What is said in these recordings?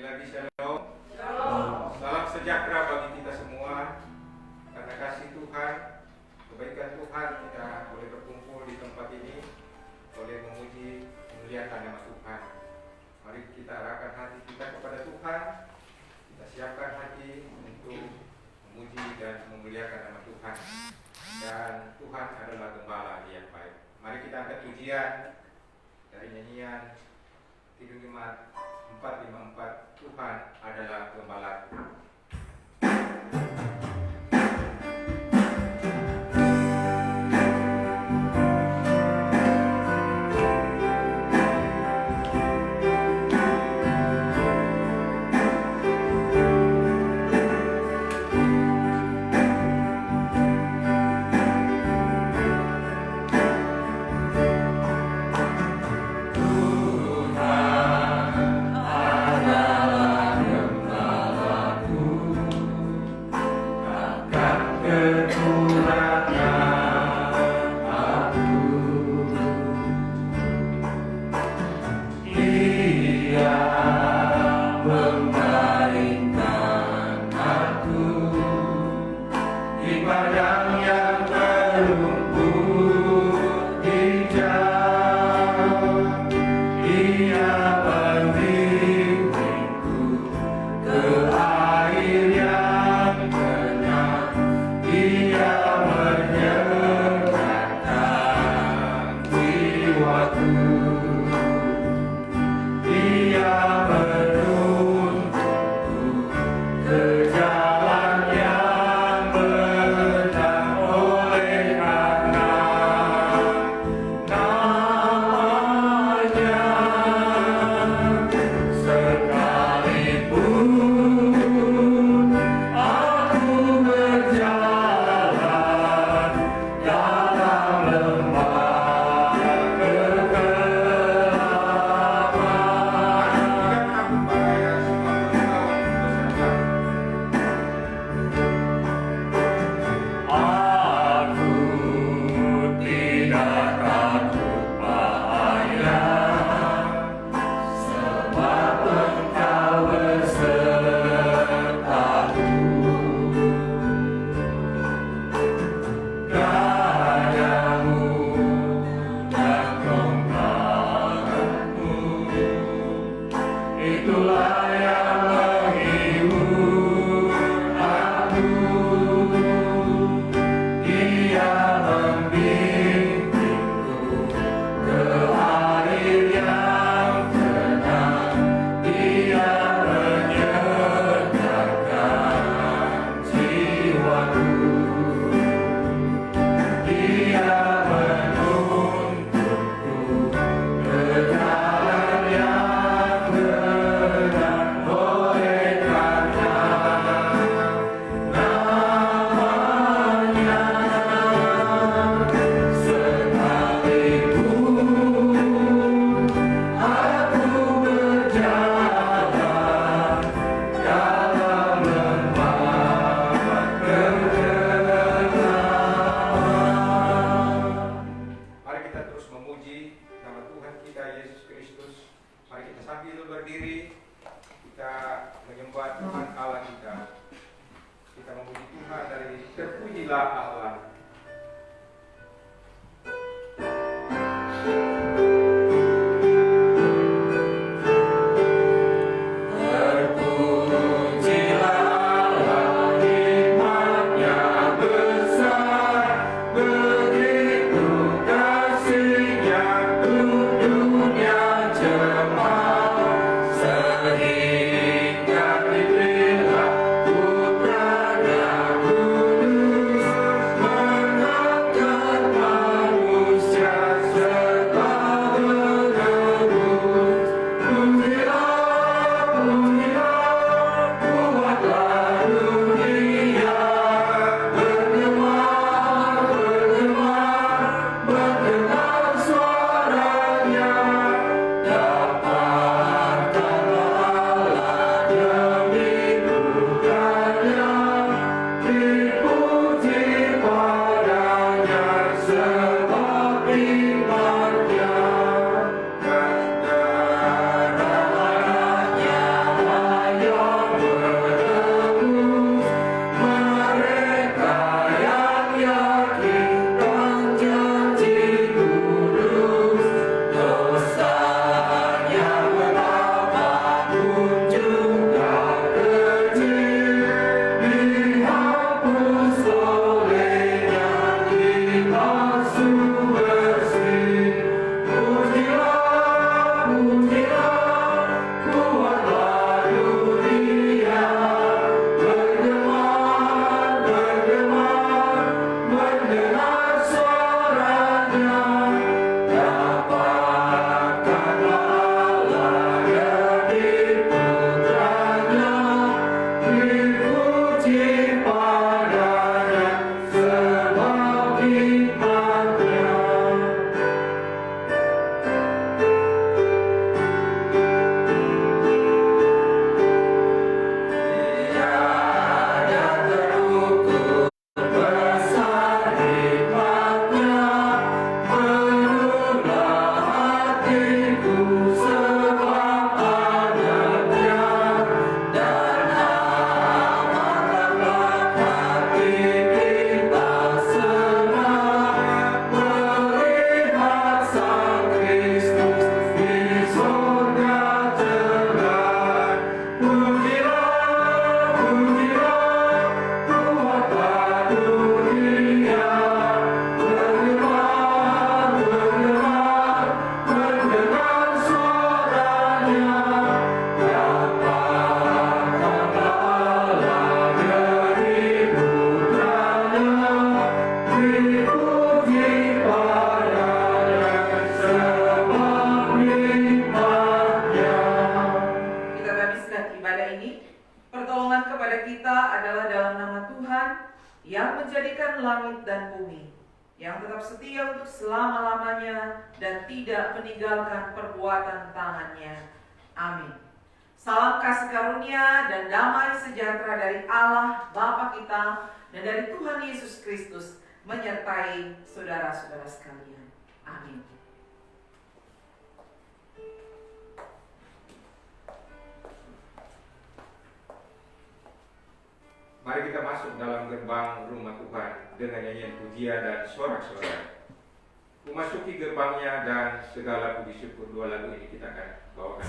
lagi shalom. Salam sejahtera bagi kita semua. Karena kasih Tuhan, kebaikan Tuhan, kita boleh berkumpul di tempat ini, boleh memuji, memuliakan nama Tuhan. Mari kita arahkan hati kita kepada Tuhan. Kita siapkan hati untuk memuji dan memuliakan nama Tuhan. Dan Tuhan adalah gembala yang baik. Mari kita angkat pujian dari nyanyian Kidung Jemaat 454, Tuhan adalah gembalaku. Manusia berkat ibadah ini. Pertolongan kepada kita adalah dalam nama Tuhan yang menjadikan langit dan bumi, yang tetap setia untuk selama-lamanya dan tidak meninggalkan perbuatan tangannya. Amin. Salam kasih karunia dan damai sejahtera dari Allah Bapa kita dan dari Tuhan Yesus Kristus menyertai saudara-saudara sekalian. Amin. Mari kita masuk dalam gerbang rumah Tuhan dengan nyanyian pujian dan sorak-sorai. Memasuki gerbangnya dan segala puji syukur, dua lagu ini kita akan bawakan.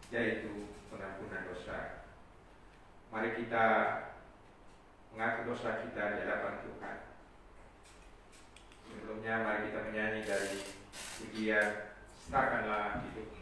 Yaitu pengampunan dosa. Mari kita mengaku dosa kita di hadapan Tuhan. Sebelumnya mari kita menyanyi dari pujian Setakanlah Hidupmu.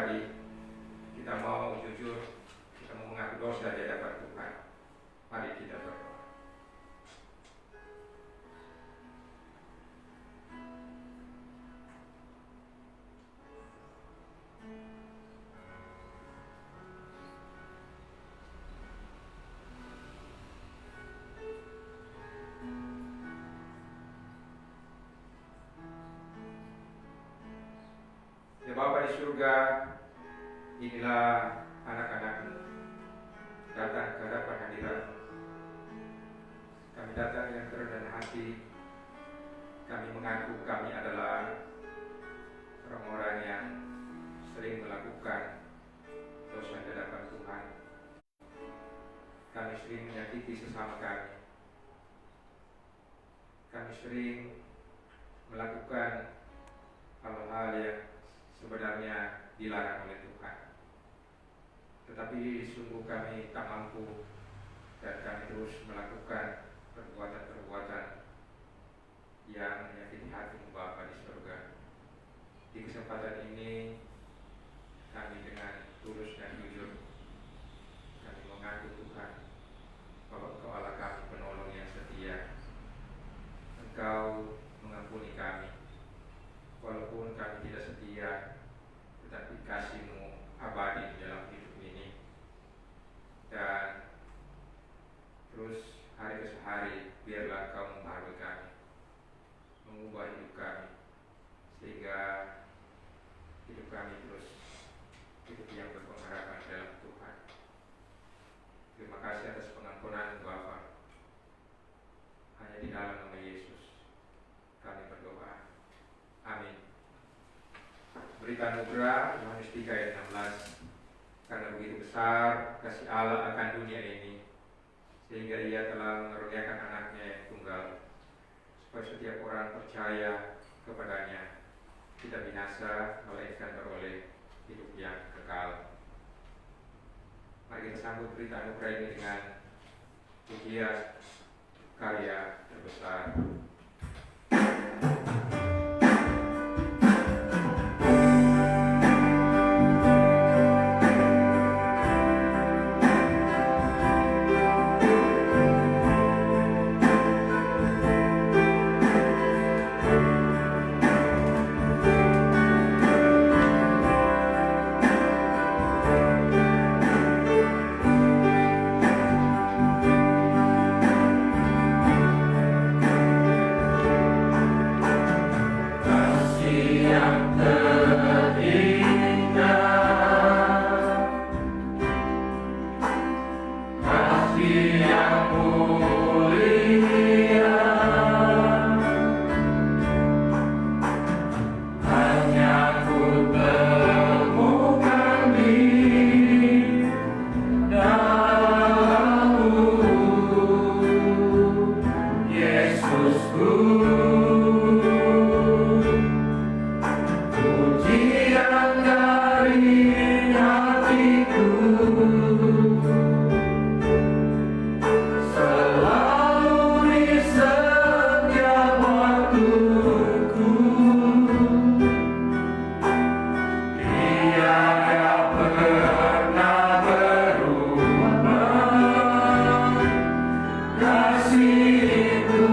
kali kita mau jujur, kita mau mengaku dosa di hadapan Tuhan. Mari kita berdoa. Ya Bapa di surga, inilah anak-anak-Mu datang ke hadapan hadirat-Mu. Kami datang dengan kerendahan hati. Kami mengaku kami adalah orang-orang yang sering melakukan dosa di hadapan Tuhan. Kami sering menyakiti sesama kami. Kami sering melakukan hal-hal yang sebenarnya dilarang oleh Tuhan. Tetapi sungguh kami tak mampu dan kami terus melakukan perbuatan-perbuatan yang menyakiti hati-Mu Bapa di surga. Di kesempatan ini kami dengan tulus dan jujur kami mengaku Tuhan bahwa Engkau Allah kami, penolong yang setia. Engkau mengampuni kami walaupun kami tidak setia, tetapi kasih-Mu abadi di dalam hidup ini. Dan terus hari ke hari biarlah Engkau membaharui kami, mengubah hidup kami, sehingga hidup kami terus hidup yang berpengharapan dalam Tuhan. Terima kasih atas pengampunan Bapa. Hanya di dalam nama Yesus kami berdoa. Amin. Berita anugerah Yohanes 3 ayat 16. Karena begitu besar kasih Allah akan dunia ini, sehingga Ia telah mengaruniakan anaknya yang tunggal, supaya setiap orang percaya kepadanya tidak binasa, melainkan beroleh hidup yang kekal. Mari kita sambut berita anugerah ini dengan pujian karya terbesar. Kasih itu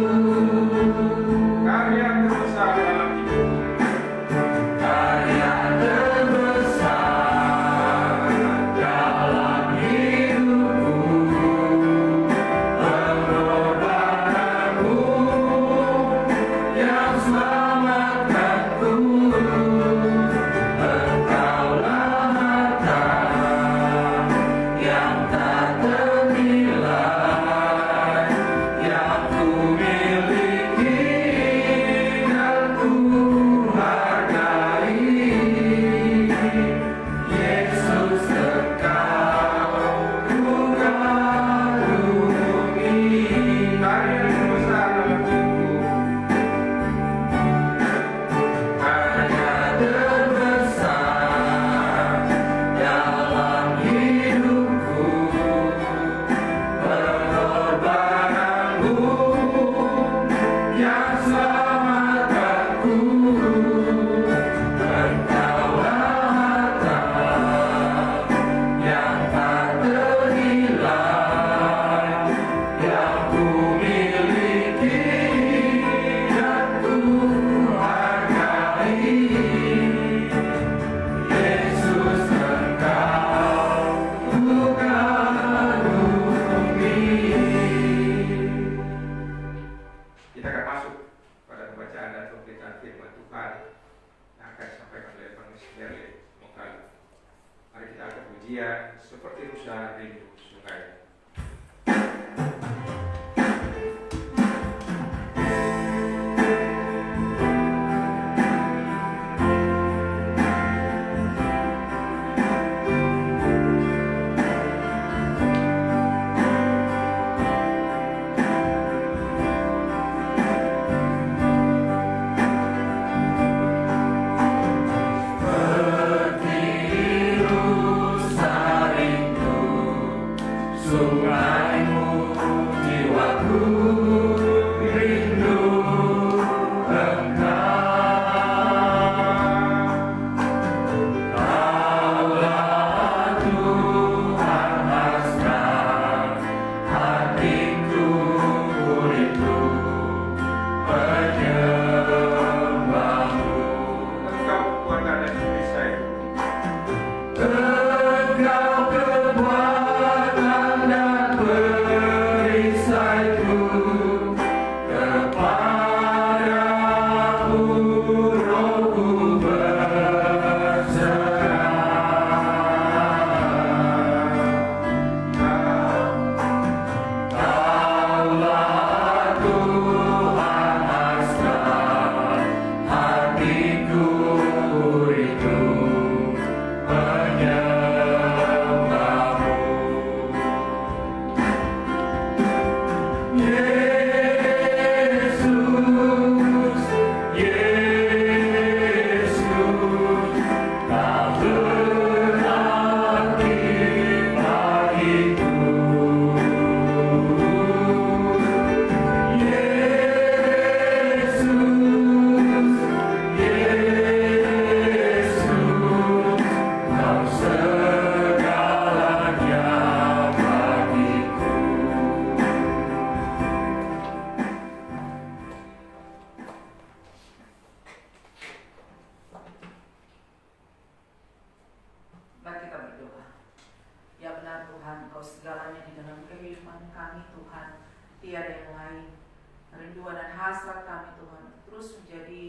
Rinduan dan hasrat kami Tuhan terus menjadi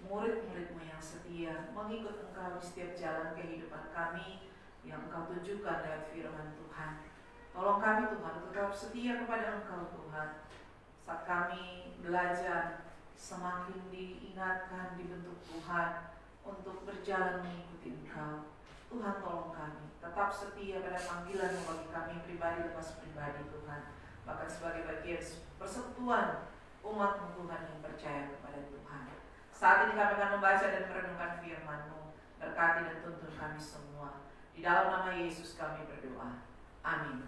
murid-murid-Mu yang setia, mengikut Engkau di setiap jalan kehidupan kami yang Engkau tunjukkan lewat firman Tuhan. Tolong kami Tuhan tetap setia kepada Engkau Tuhan. Saat kami belajar, semakin diingatkan, dibentuk Tuhan untuk berjalan mengikuti Engkau. Tuhan tolong kami tetap setia pada panggilan bagi kami pribadi lepas pribadi Tuhan. Bahkan sebagai bagian persekutuan umat Tuhan yang percaya kepada Tuhan. Saat ini kami akan membaca dan merenungkan firman-Mu. Berkati dan tuntun kami semua. Di dalam nama Yesus kami berdoa. Amin.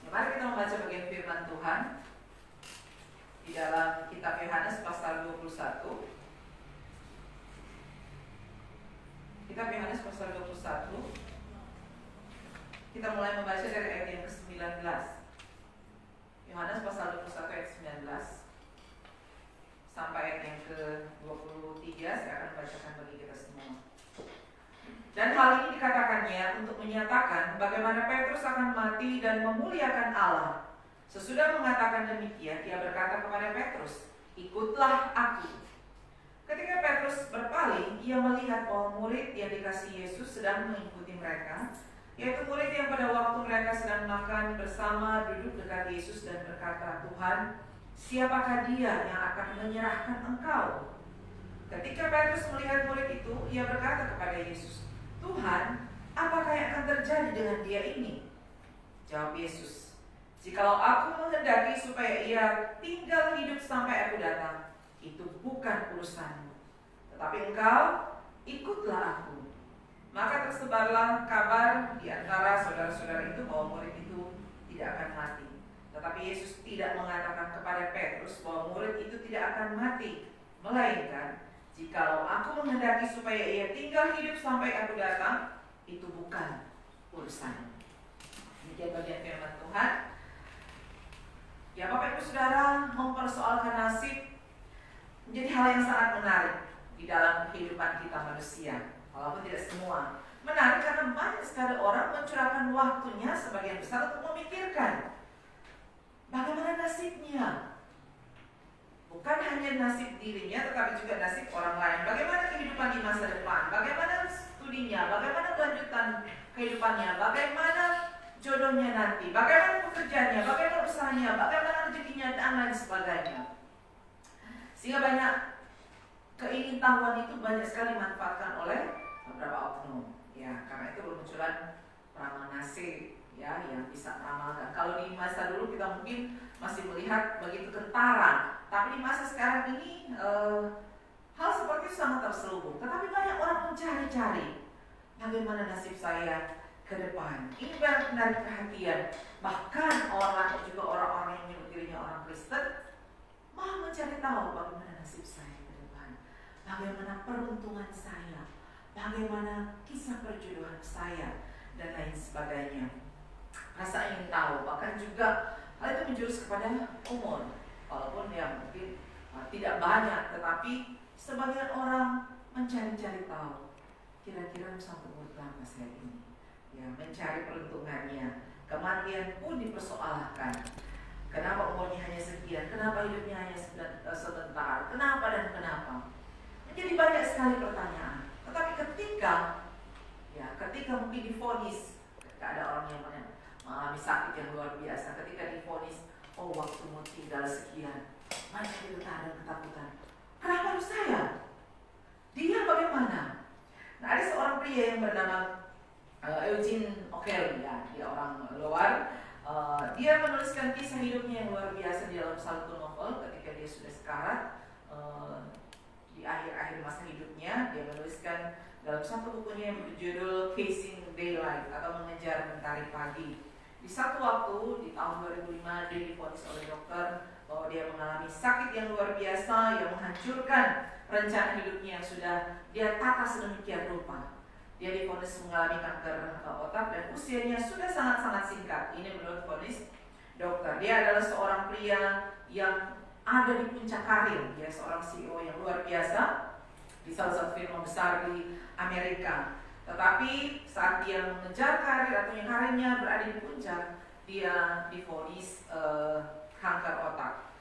Mari kita membaca bagian firman Tuhan di dalam kitab Yohanes pasal 21. Kitab Yohanes pasal 21. Kita mulai membaca dari ayat yang ke-19. Yohanes pasal 21 ayat 19 sampai ayat yang ke-23. Saya akan bacakan bagi kita semua. Dan hal ini dikatakannya untuk menyatakan bagaimana Petrus akan mati dan memuliakan Allah. Sesudah mengatakan demikian, ia berkata kepada Petrus, "Ikutlah aku." Ketika Petrus berpaling, ia melihat bahwa murid yang dikasihi Yesus sedang mengikuti mereka, yaitu murid yang pada waktu mereka sedang makan bersama duduk dekat Yesus dan berkata, "Tuhan, siapakah dia yang akan menyerahkan Engkau?" Ketika Petrus melihat murid itu, ia berkata kepada Yesus, "Tuhan, apakah yang akan terjadi dengan dia ini?" Jawab Yesus, "Jikalau aku menghendaki supaya ia tinggal hidup sampai aku datang, itu bukan urusanmu. Tetapi engkau, ikutlah aku." Maka tersebarlah kabar di antara saudara-saudara itu bahwa murid itu tidak akan mati. Tetapi Yesus tidak mengatakan kepada Petrus bahwa murid itu tidak akan mati, melainkan, "Jikalau aku menghendaki supaya ia tinggal hidup sampai aku datang, itu bukan urusanmu." Demikian bagian firman Tuhan. Ya, Bapak Ibu Saudara, mempersoalkan nasib menjadi hal yang sangat menarik di dalam kehidupan kita manusia. Walaupun tidak semua. Menarik karena banyak sekali orang mencurahkan waktunya sebagian besar untuk memikirkan bagaimana nasibnya. Bukan hanya nasib dirinya, tetapi juga nasib orang lain. Bagaimana kehidupan di masa depan, bagaimana studinya, bagaimana kelanjutan kehidupannya, bagaimana jodohnya nanti, bagaimana pekerjaannya, bagaimana usahanya, bagaimana rezekinya, dan lain sebagainya. Sehingga banyak keingintahuan itu banyak sekali dimanfaatkan oleh beberapa oknum. Ya, karena itu bermunculan peramal nasib, ya, yang bisa meramalkan. Kalau di masa dulu kita mungkin masih melihat begitu kentara, tapi di masa sekarang ini hal seperti itu sangat terselubung. Tetapi banyak orang mencari-cari bagaimana nasib saya ke depan. Ini menarik perhatian. Bahkan orang atau juga orang-orang yang menyebut dirinya orang Kristen mau mencari tahu bagaimana nasib saya ke depan, bagaimana peruntungan saya, bagaimana kisah perjodohan saya, dan lain sebagainya. Rasa ingin tahu, bahkan juga hal itu menjurus kepada umur. Walaupun ya mungkin tidak banyak, tetapi sebagian orang mencari-cari tahu kira-kira sampai umur berapa saya ini. Ya, mencari peruntungannya. Kematian pun dipersoalkan. Kenapa umurnya hanya sekian? Kenapa hidupnya hanya sebentar? Kenapa dan kenapa? Menjadi banyak sekali pertanyaan. Tetapi ketika mungkin divonis, ketika ada orang yang mengalami sakit yang luar biasa, ketika divonis, "Oh, waktumu tinggal sekian," banyak getar dan ketakutan. Kenapa harus saya? Dia bagaimana? Nah, ada seorang pria yang bernama Eugene O'Kelly, ya, dia orang luar. Dia menuliskan kisah hidupnya yang luar biasa di dalam satu novel ketika dia sudah sekarat. Di akhir-akhir masa hidupnya, dia menuliskan dalam satu bukunya yang berjudul Chasing Daylight atau Mengejar Mentari Pagi. Di satu waktu di tahun 2005 dia divonis oleh dokter bahwa dia mengalami sakit yang luar biasa yang menghancurkan rencana hidupnya yang sudah dia tata sedemikian rupa. Dia divonis mengalami kanker otak dan usianya sudah sangat-sangat singkat. Ini menurut vonis dokter. Dia adalah seorang pria yang ada di puncak karir. Dia seorang CEO yang luar biasa di salah satu firma besar di Amerika. Tetapi saat dia mengejar karir atau yang karirnya berada di puncak, dia divonis kanker otak.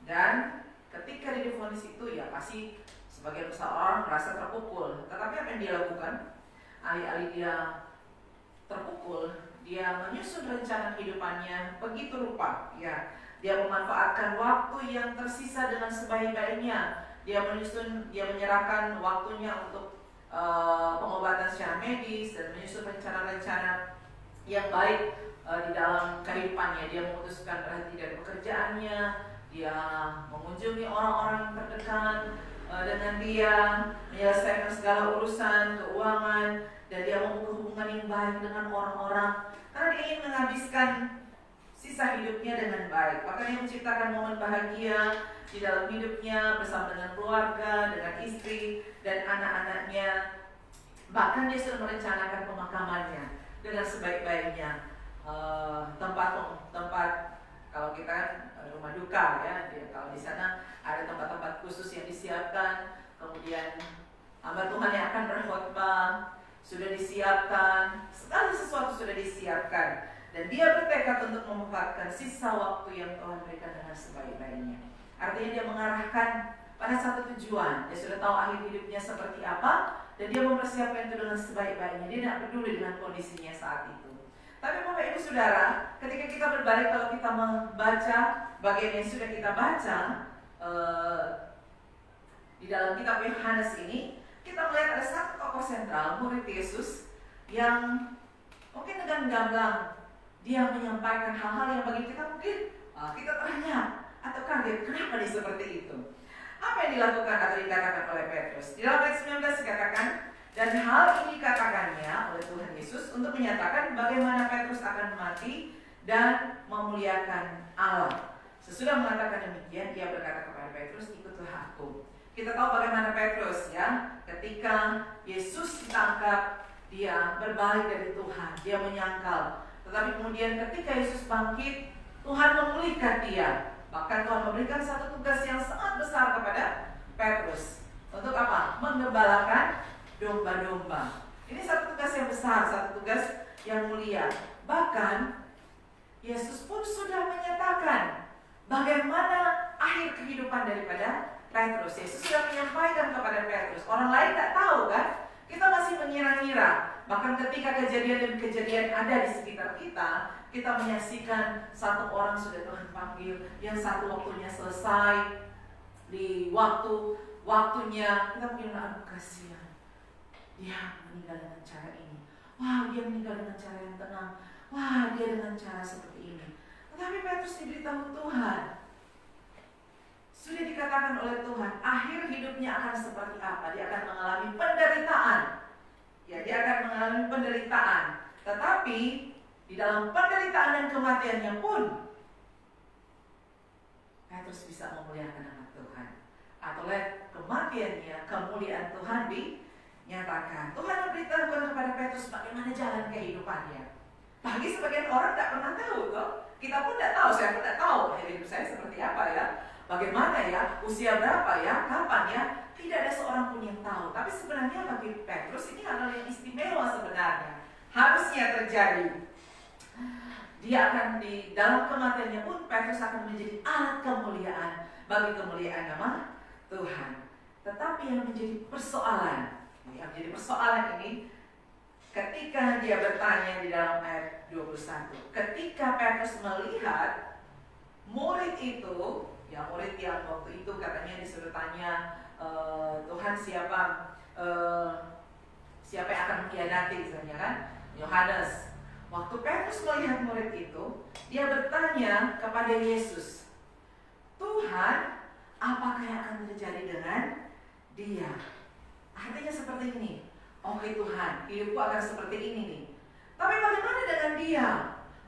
Dan ketika dia divonis itu, ya pasti sebagian besar orang merasa terpukul. Tetapi apa yang dia lakukan? Alih-alih dia terpukul, dia menyusun rencana kehidupannya begitu rupa. Ya, dia memanfaatkan waktu yang tersisa dengan sebaik-baiknya. Dia menyerahkan waktunya untuk pengobatan secara medis dan menyusun rencana-rencana yang baik di dalam kehidupannya. Dia memutuskan berhenti dari pekerjaannya. Dia mengunjungi orang-orang yang terdekat dengan dia, menyelesaikan segala urusan keuangan, dan dia membuka hubungan yang baik dengan orang-orang karena dia ingin menghabiskan sisa hidupnya dengan baik. Bahkan dia menciptakan momen bahagia di dalam hidupnya bersama dengan keluarga, dengan istri dan anak-anaknya. Bahkan dia sudah merencanakan pemakamannya dengan sebaik-baiknya. Tempat kalau kita kan rumah duka ya, kalau di sana ada tempat-tempat khusus yang disiapkan. Kemudian hamba Tuhan yang akan berkhotbah sudah disiapkan, segala sesuatu sudah disiapkan, dan dia bertekad untuk memanfaatkan sisa waktu yang Tuhan berikan dengan sebaik-baiknya. Artinya dia mengarahkan pada satu tujuan. Dia sudah tahu akhir hidupnya seperti apa, dan dia mempersiapkan itu dengan sebaik-baiknya. Dia tidak peduli dengan kondisinya saat itu. Tapi Bapak Ibu Saudara, ketika kita berbalik, kalau kita membaca bagian yang sudah kita baca di dalam kitab Yohanes ini, kita melihat ada satu tokoh sentral, murid Yesus, yang mungkin dengan gamblang dia menyampaikan hal-hal yang bagi kita mungkin kita tanya atau kaget, kenapa dia seperti itu? Apa yang dilakukan atau dikatakan oleh Petrus? Di dalam ayat 19 dikatakan, dan hal ini dikatakannya oleh Tuhan Yesus untuk menyatakan bagaimana Petrus akan mati dan memuliakan Allah. Sesudah mengatakan demikian, dia berkata kepada Petrus, ikutlah aku. Kita tahu bagaimana Petrus ya, ketika Yesus ditangkap, dia berbalik dari Tuhan, dia menyangkal. Tetapi kemudian ketika Yesus bangkit, Tuhan memulihkan dia. Bahkan Tuhan memberikan satu tugas yang sangat besar kepada Petrus. Untuk apa? Menggembalakan domba-domba. Ini satu tugas yang besar, satu tugas yang mulia. Bahkan Yesus pun sudah menyatakan bagaimana akhir kehidupan daripada Petrus. Yesus sudah menyampaikan kepada Petrus. Orang lain tidak tahu kan? Kita masih mengira-ngira. Bahkan ketika kejadian demi kejadian ada di sekitar kita, kita menyaksikan satu orang sudah Tuhan panggil, yang satu waktunya selesai, di waktunya kita mungkin aduh kasihan, dia meninggal dengan cara ini. Wah, dia meninggal dengan cara yang tenang. Wah, dia dengan cara seperti ini. Tetapi Petrus diberitahu Tuhan, sudah dikatakan oleh Tuhan, akhir hidupnya akan seperti apa? Dia akan mengalami penderitaan. Ya, dia akan mengalami penderitaan. Tetapi di dalam penderitaan dan kematiannya pun Petrus bisa memuliakan nama Tuhan. Atau oleh kematiannya, kemuliaan Tuhan dinyatakan. Tuhan memberitahukan kepada Petrus bagaimana jalan kehidupannya. Bagi sebagian orang tidak pernah tahu toh. Kita pun tidak tahu, saya pun tidak tahu akhir hidup saya seperti apa ya. Bagaimana ya, usia berapa ya, kapan ya. Tidak ada seorang pun yang tahu. Tapi sebenarnya bagi Petrus ini hal yang istimewa sebenarnya. Harusnya terjadi. Dia akan di dalam kematiannya pun Petrus akan menjadi alat kemuliaan bagi kemuliaan nama Tuhan. Tetapi yang menjadi persoalan ini ketika dia bertanya di dalam ayat 21. Ketika Petrus melihat murid itu, ya murid yang waktu itu katanya disuruh tanya Tuhan siapa yang akan mengkhianati misalnya kan, Yohanes. Waktu Petrus melihat murid itu, dia bertanya kepada Yesus, Tuhan, apakah yang akan terjadi dengan dia? Artinya seperti ini, oke Tuhan, hidupku akan seperti ini nih. Tapi bagaimana dengan dia?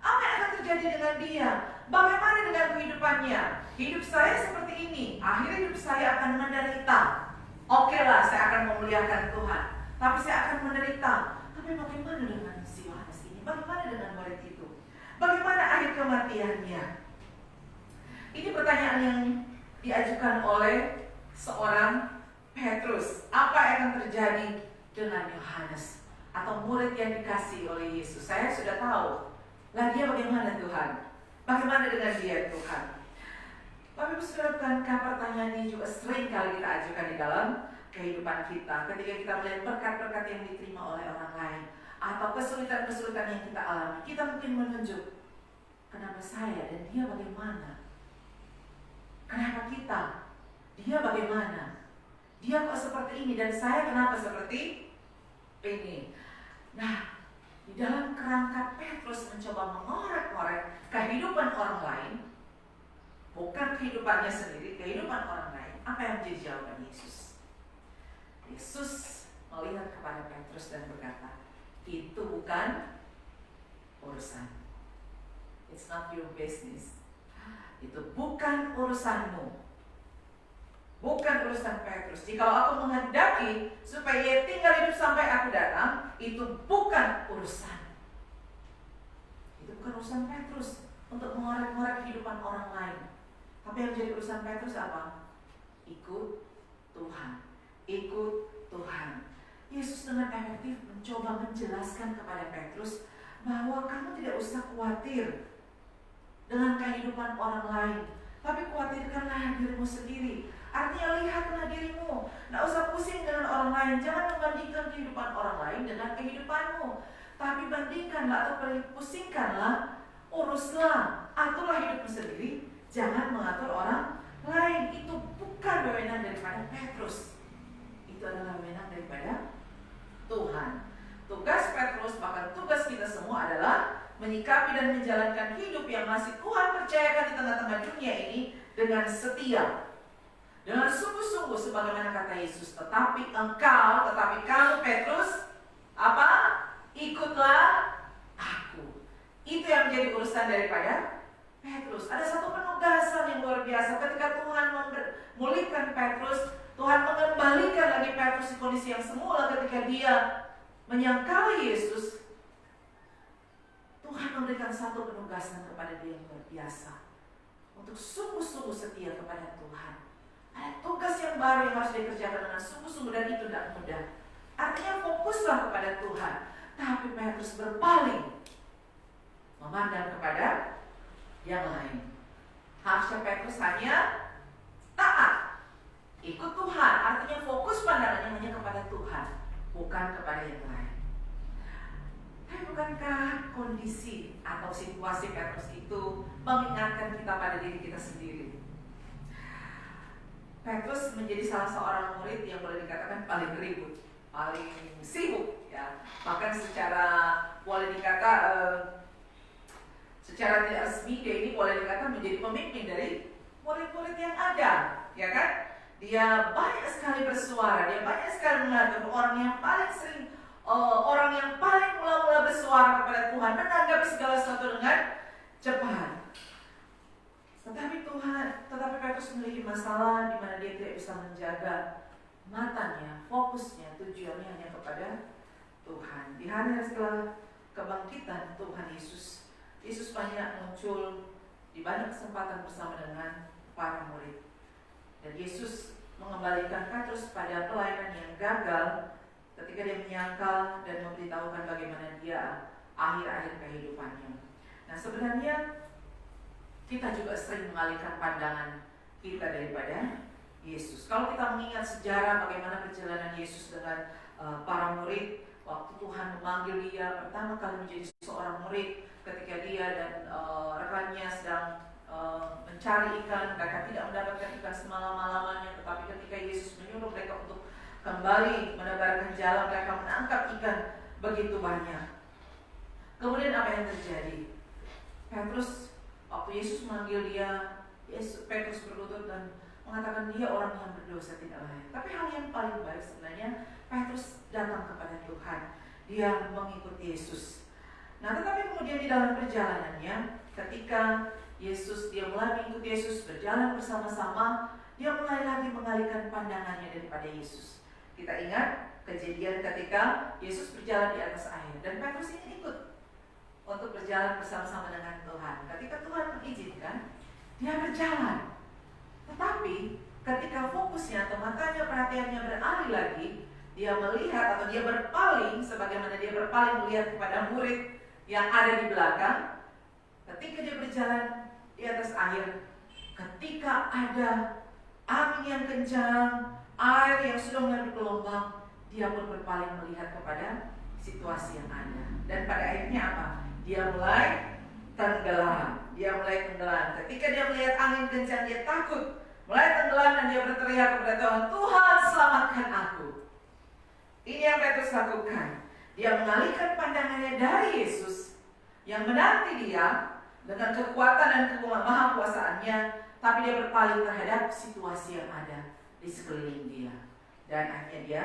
Apa yang akan terjadi dengan dia? Bagaimana dengan kehidupannya? Hidup saya seperti ini, akhir hidup saya akan menderita. Oke lah, saya akan memuliakan Tuhan, tapi saya akan menderita. Tapi bagaimana dengan si Yohanes ini? Bagaimana dengan murid itu? Bagaimana akhir kematiannya? Ini pertanyaan yang diajukan oleh seorang Petrus. Apa yang akan terjadi dengan Yohanes atau murid yang dikasih oleh Yesus? Saya sudah tahu. Lah dia bagaimana Tuhan? Bagaimana dengan dia Tuhan? Bapak Ibu Saudara, bukankah pertanyaan ini juga sering kali kita ajukan di dalam kehidupan kita ketika kita melihat berkat-berkat yang diterima oleh orang lain atau kesulitan-kesulitan yang kita alami? Kita mungkin menunjuk, kenapa saya dan dia bagaimana? Kenapa kita? Dia bagaimana? Dia kok seperti ini dan saya kenapa seperti ini? Nah, di dalam kerangka Petrus mencoba mengorek-ngorek kehidupan orang lain, bukan kehidupannya sendiri, kehidupan orang lain, apa yang menjadi jawaban Yesus? Yesus melihat kepada Petrus dan berkata, itu bukan urusan. It's not your business. Itu bukan urusanmu. Bukan urusan Petrus. Jika aku menghendaki supaya ia tinggal hidup sampai aku datang, itu bukan urusan. Itu bukan urusan Petrus untuk mengorek-ngorek kehidupan orang lain. Tapi yang jadi urusan Petrus apa? Ikut Tuhan. Ikut Tuhan. Yesus dengan efektif mencoba menjelaskan kepada Petrus bahwa kamu tidak usah khawatir dengan kehidupan orang lain, tapi khawatirkanlah dirimu sendiri. Artinya lihatlah dirimu, tidak usah pusing dengan orang lain. Jangan membandingkan kehidupan orang lain dengan kehidupanmu, tapi bandingkanlah atau pusingkanlah, uruslah, aturlah hidupmu sendiri. Jangan mengatur orang lain. Itu bukan wewenang daripada Petrus. Itu adalah wewenang daripada Tuhan. Tugas Petrus, bahkan tugas kita semua adalah menyikapi dan menjalankan hidup yang masih Tuhan percayakan di tengah-tengah dunia ini dengan setia, dengan sungguh-sungguh sebagaimana kata Yesus. Tetapi kamu Petrus, apa? Ikutlah aku. Itu yang menjadi urusan daripada Petrus. Ada satu penugasan yang luar biasa ketika Tuhan memulihkan Petrus. Tuhan mengembalikan lagi Petrus di kondisi yang semula ketika dia menyangkali Yesus. Tuhan memberikan satu penugasan kepada dia yang luar biasa untuk sungguh-sungguh setia kepada Tuhan. Ada tugas yang baru yang harus dikerjakan dengan sungguh-sungguh dan itu tidak mudah. Artinya fokuslah kepada Tuhan. Tapi Petrus berpaling, memandang kepada yang lain. Harusnya Petrus hanya taat, ikut Tuhan. Artinya fokus pandangannya hanya kepada Tuhan, bukan kepada yang lain. Tapi bukankah kondisi atau situasi Petrus itu mengingatkan kita pada diri kita sendiri? Petrus menjadi salah seorang murid yang boleh dikatakan paling ribut, paling sibuk, ya. Bahkan secara boleh dikata secara tidak resmi dia ini boleh dikata menjadi pemimpin dari murid-murid yang ada, ya kan? Dia banyak sekali bersuara, dia banyak sekali mengatur, orang yang paling sering, orang yang paling mula-mula bersuara kepada Tuhan, menanggapi segala sesuatu dengan cepat. Tetapi Petrus memiliki masalah di mana dia tidak bisa menjaga matanya, fokusnya, tujuannya hanya kepada Tuhan. Di hari setelah kebangkitan Tuhan Yesus, Yesus banyak muncul di banyak kesempatan bersama dengan para murid. Dan Yesus mengembalikan Petrus pada pelayanan yang gagal ketika dia menyangkal dan memberitahukan bagaimana dia akhir-akhir kehidupannya. Nah, sebenarnya kita juga sering mengalihkan pandangan kita daripada Yesus. Kalau kita mengingat sejarah bagaimana perjalanan Yesus dengan para murid, waktu Tuhan memanggil dia pertama kali menjadi seorang murid, ketika dia dan rekannya sedang mencari ikan, mereka tidak mendapatkan ikan semalam-malamannya, tetapi ketika Yesus menyuruh mereka untuk kembali menebarkan jalan, mereka menangkap ikan begitu banyak. Kemudian apa yang terjadi? Petrus, waktu Yesus memanggil dia, Petrus berlutut dan mengatakan dia orang yang berdosa tidak lain. Tapi hal yang paling baik sebenarnya Petrus datang kepada Tuhan, dia mengikut Yesus. Nah, tetapi kemudian di dalam perjalanannya, ketika dia mulai mengikut Yesus, berjalan bersama-sama, dia mulai lagi mengalihkan pandangannya daripada Yesus. Kita ingat kejadian ketika Yesus berjalan di atas air dan Petrus ingin ikut untuk berjalan bersama-sama dengan Tuhan. Ketika Tuhan mengizinkan, dia berjalan. Tetapi ketika fokusnya atau matanya, perhatiannya beralih lagi, dia melihat atau dia berpaling, sebagaimana dia berpaling melihat kepada murid yang ada di belakang. Ketika dia berjalan di atas air, ketika ada angin yang kencang, air yang sudah mulai bergelombang, dia pun berpaling melihat kepada situasi yang ada. Dan pada akhirnya apa? Dia mulai tenggelam. Ketika dia melihat angin kencang, dia takut, mulai tenggelam, dan dia berteriak kepada Tuhan, "Tuhan, selamatkan aku." Ini yang Petrus lakukan. Dia mengalihkan pandangannya dari Yesus yang menanti dia dengan kekuatan dan kemahakuasaannya, tapi dia berpaling terhadap situasi yang ada di sekeliling dia. Dan akhirnya dia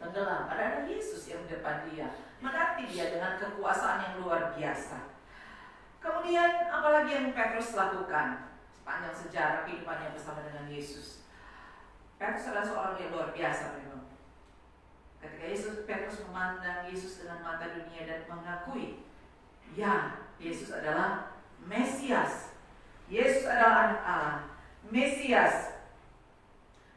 tenggelam. Padahal Yesus yang di depan dia, menanti dia dengan kekuasaan yang luar biasa. Kemudian apalagi yang Petrus lakukan sepanjang sejarah kehidupannya bersama dengan Yesus? Petrus adalah seorang yang luar biasa memang. Ketika Petrus memandang Yesus dengan mata dunia dan mengakui, ya, Yesus adalah Mesias, Yesus adalah anak Allah, Mesias.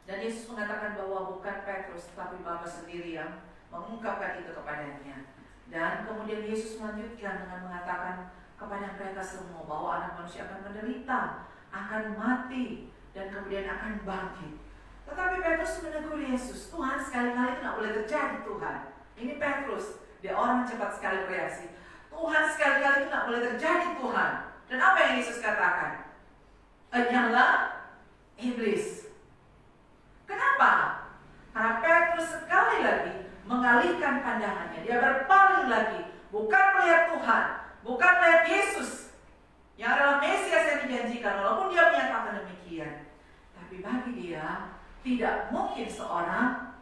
Dan Yesus mengatakan bahwa bukan Petrus, tapi Bapa sendiri yang mengungkapkan itu kepadanya. Dan kemudian Yesus melanjutkan dengan mengatakan kepada mereka semua bahwa anak manusia akan menderita, akan mati, dan kemudian akan bangkit. Tetapi Petrus menegur Yesus, "Tuhan, sekali-kali itu tidak boleh terjadi, Tuhan." Ini Petrus, dia orang cepat sekali bereaksi. "Tuhan, sekali-kali itu tidak boleh terjadi, Tuhan." Dan apa yang Yesus katakan? "Enyahlah iblis." Kenapa? Karena Petrus sekali lagi mengalihkan pandangannya. Dia berpaling lagi, bukan melihat Tuhan, bukan melihat Yesus yang adalah Mesias yang dijanjikan, walaupun dia menyatakan demikian. Tapi bagi dia, tidak mungkin seorang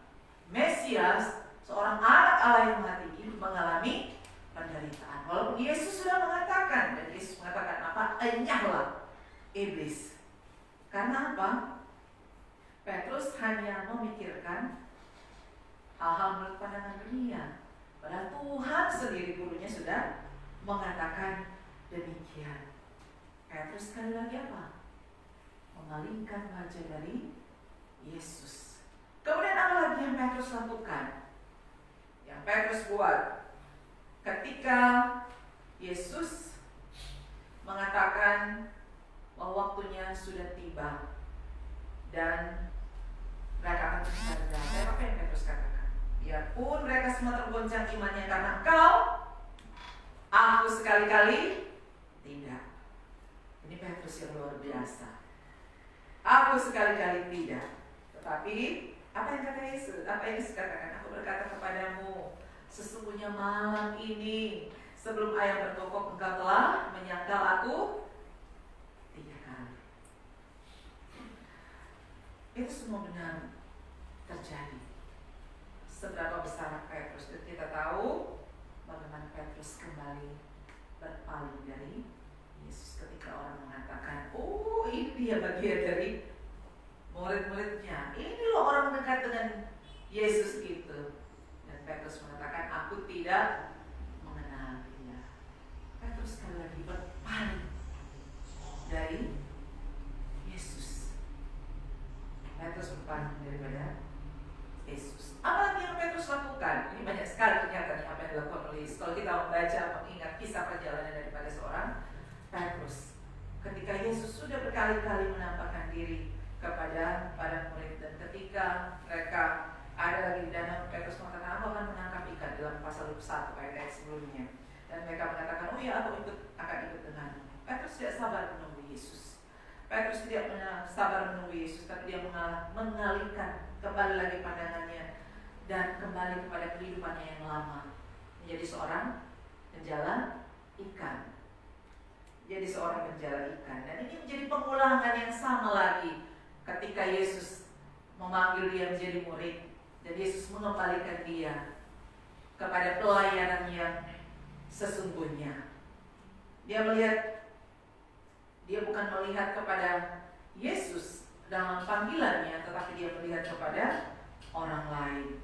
Mesias, seorang anak Allah yang mati mengalami penderitaan. Walaupun Yesus sudah mengatakan, dan Yesus mengatakan apa? "Enyahlah iblis." Karena apa? Petrus hanya memikirkan hal-hal menurut pandangan dunia. Padahal Tuhan sendiri, gurunya, sudah mengatakan demikian. Petrus sekali lagi apa? Mengalingkan wajah dari Yesus. Kemudian apa lagi yang Petrus lakukan? Yang Petrus buat ketika Yesus mengatakan bahwa waktunya sudah tiba dan mereka akan bersandar. Dan apa yang Petrus katakan? Biarpun mereka semua tergoncang imannya karena Engkau, aku sekali-kali tidak. Ini Petrus yang luar biasa. Aku sekali-kali tidak. Tetapi apa yang kata Yesus? Apa yang Yesus katakan? "Aku berkata kepadamu, sesungguhnya malam ini sebelum ayam berkokok engkau telah menyangkal aku 3 kali." Itu semua benar terjadi. Seberapa besar Petrus, dan kita tahu bagaimana Petrus kembali berpaling dari Yesus ketika orang mengatakan, "Oh, ini dia bagian dari murid-muridnya. Ini loh orang dekat dengan Yesus gitu." Dan Petrus mengatakan, "Aku tidak mengenal dia." Petrus sekali lagi berpaling dari Yesus. Petrus berpaling daripada Yesus. Apa lagi yang Petrus lakukan? Ini banyak sekali ternyata apa yang dilakukan oleh Yesus. Kalau kita membaca, mengingat kisah perjalanan daripada seorang Petrus, ketika Yesus sudah berkali-kali menampakkan diri kepada para murid, dan ketika mereka ada lagi di danau, Petrus mengatakan, "Aku akan menangkap ikan," dalam pasal 1 ayat sebelumnya. Dan mereka mengatakan, "Oh ya, aku akan ikut denganmu." Petrus tidak sabar menunggu Yesus. Petrus tidak sabar menunggu Yesus, tapi dia mengalihkan kembali lagi pandangannya dan kembali kepada kehidupannya yang lama, menjadi seorang penjala ikan. Jadi seorang penjala ikan. Dan ini menjadi pengulangan yang sama lagi ketika Yesus memanggil dia menjadi murid, dan Yesus mengembalikan dia kepada pelayanan yang sesungguhnya. Dia bukan melihat kepada Yesus dalam panggilannya, tetapi dia melihat kepada orang lain.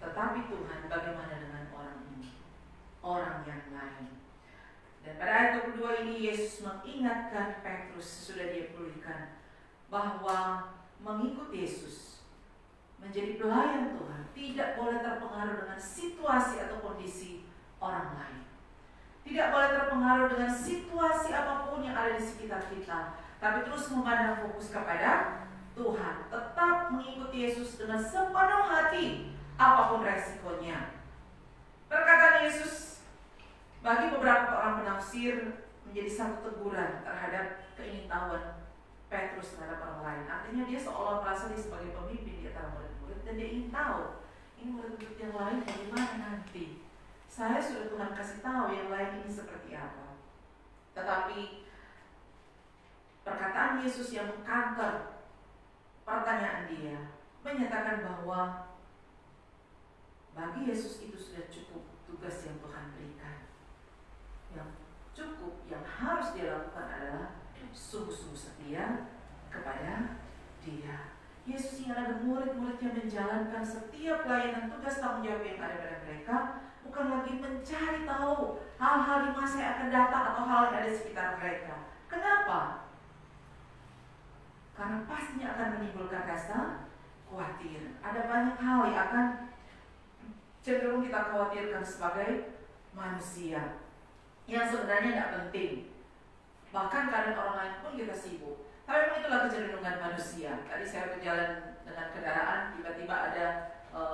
Tetapi Tuhan, bagaimana dengan orang ini? Orang yang lain. Dan pada ayat 22 ini Yesus mengingatkan Petrus sesudah dia pulihkan bahwa mengikut Yesus, menjadi pelayan Tuhan, tidak boleh terpengaruh dengan situasi atau kondisi orang lain. Tidak boleh terpengaruh dengan situasi apapun yang ada di sekitar kita, tapi terus memandang fokus kepada Tuhan. Tetap mengikuti Yesus dengan sepenuh hati, apapun resikonya. Perkataan Yesus bagi beberapa orang penafsir menjadi satu teguran terhadap keingintahuan Petrus terhadap orang lain. Artinya dia seolah merasa dia sebagai pemimpin di antara murid-murid, dan dia ingin tahu ini murid-murid yang lain bagaimana nanti. Saya sudah Tuhan kasih tahu yang lain ini seperti apa. Tetapi perkataan Yesus yang mengkanter pertanyaan dia menyatakan bahwa bagi Yesus itu sudah cukup tugas yang Tuhan berikan. Yang cukup, yang harus dia lakukan adalah sungguh-sungguh setia kepada Dia. Yesus ingin agar murid-muridnya menjalankan setiap pelayanan tugas tanggung jawab yang ada pada mereka, bukan lagi mencari tahu hal-hal di masa yang akan datang atau hal yang ada di sekitar mereka. Kenapa? Karena pastinya akan menimbulkan rasa khawatir. Ada banyak hal yang akan cenderung kita khawatirkan sebagai manusia yang sebenarnya tidak penting. Bahkan kadang orang lain pun kita sibuk. Tapi memang itulah kecenderungan manusia. Tadi saya berjalan dengan kendaraan, tiba-tiba ada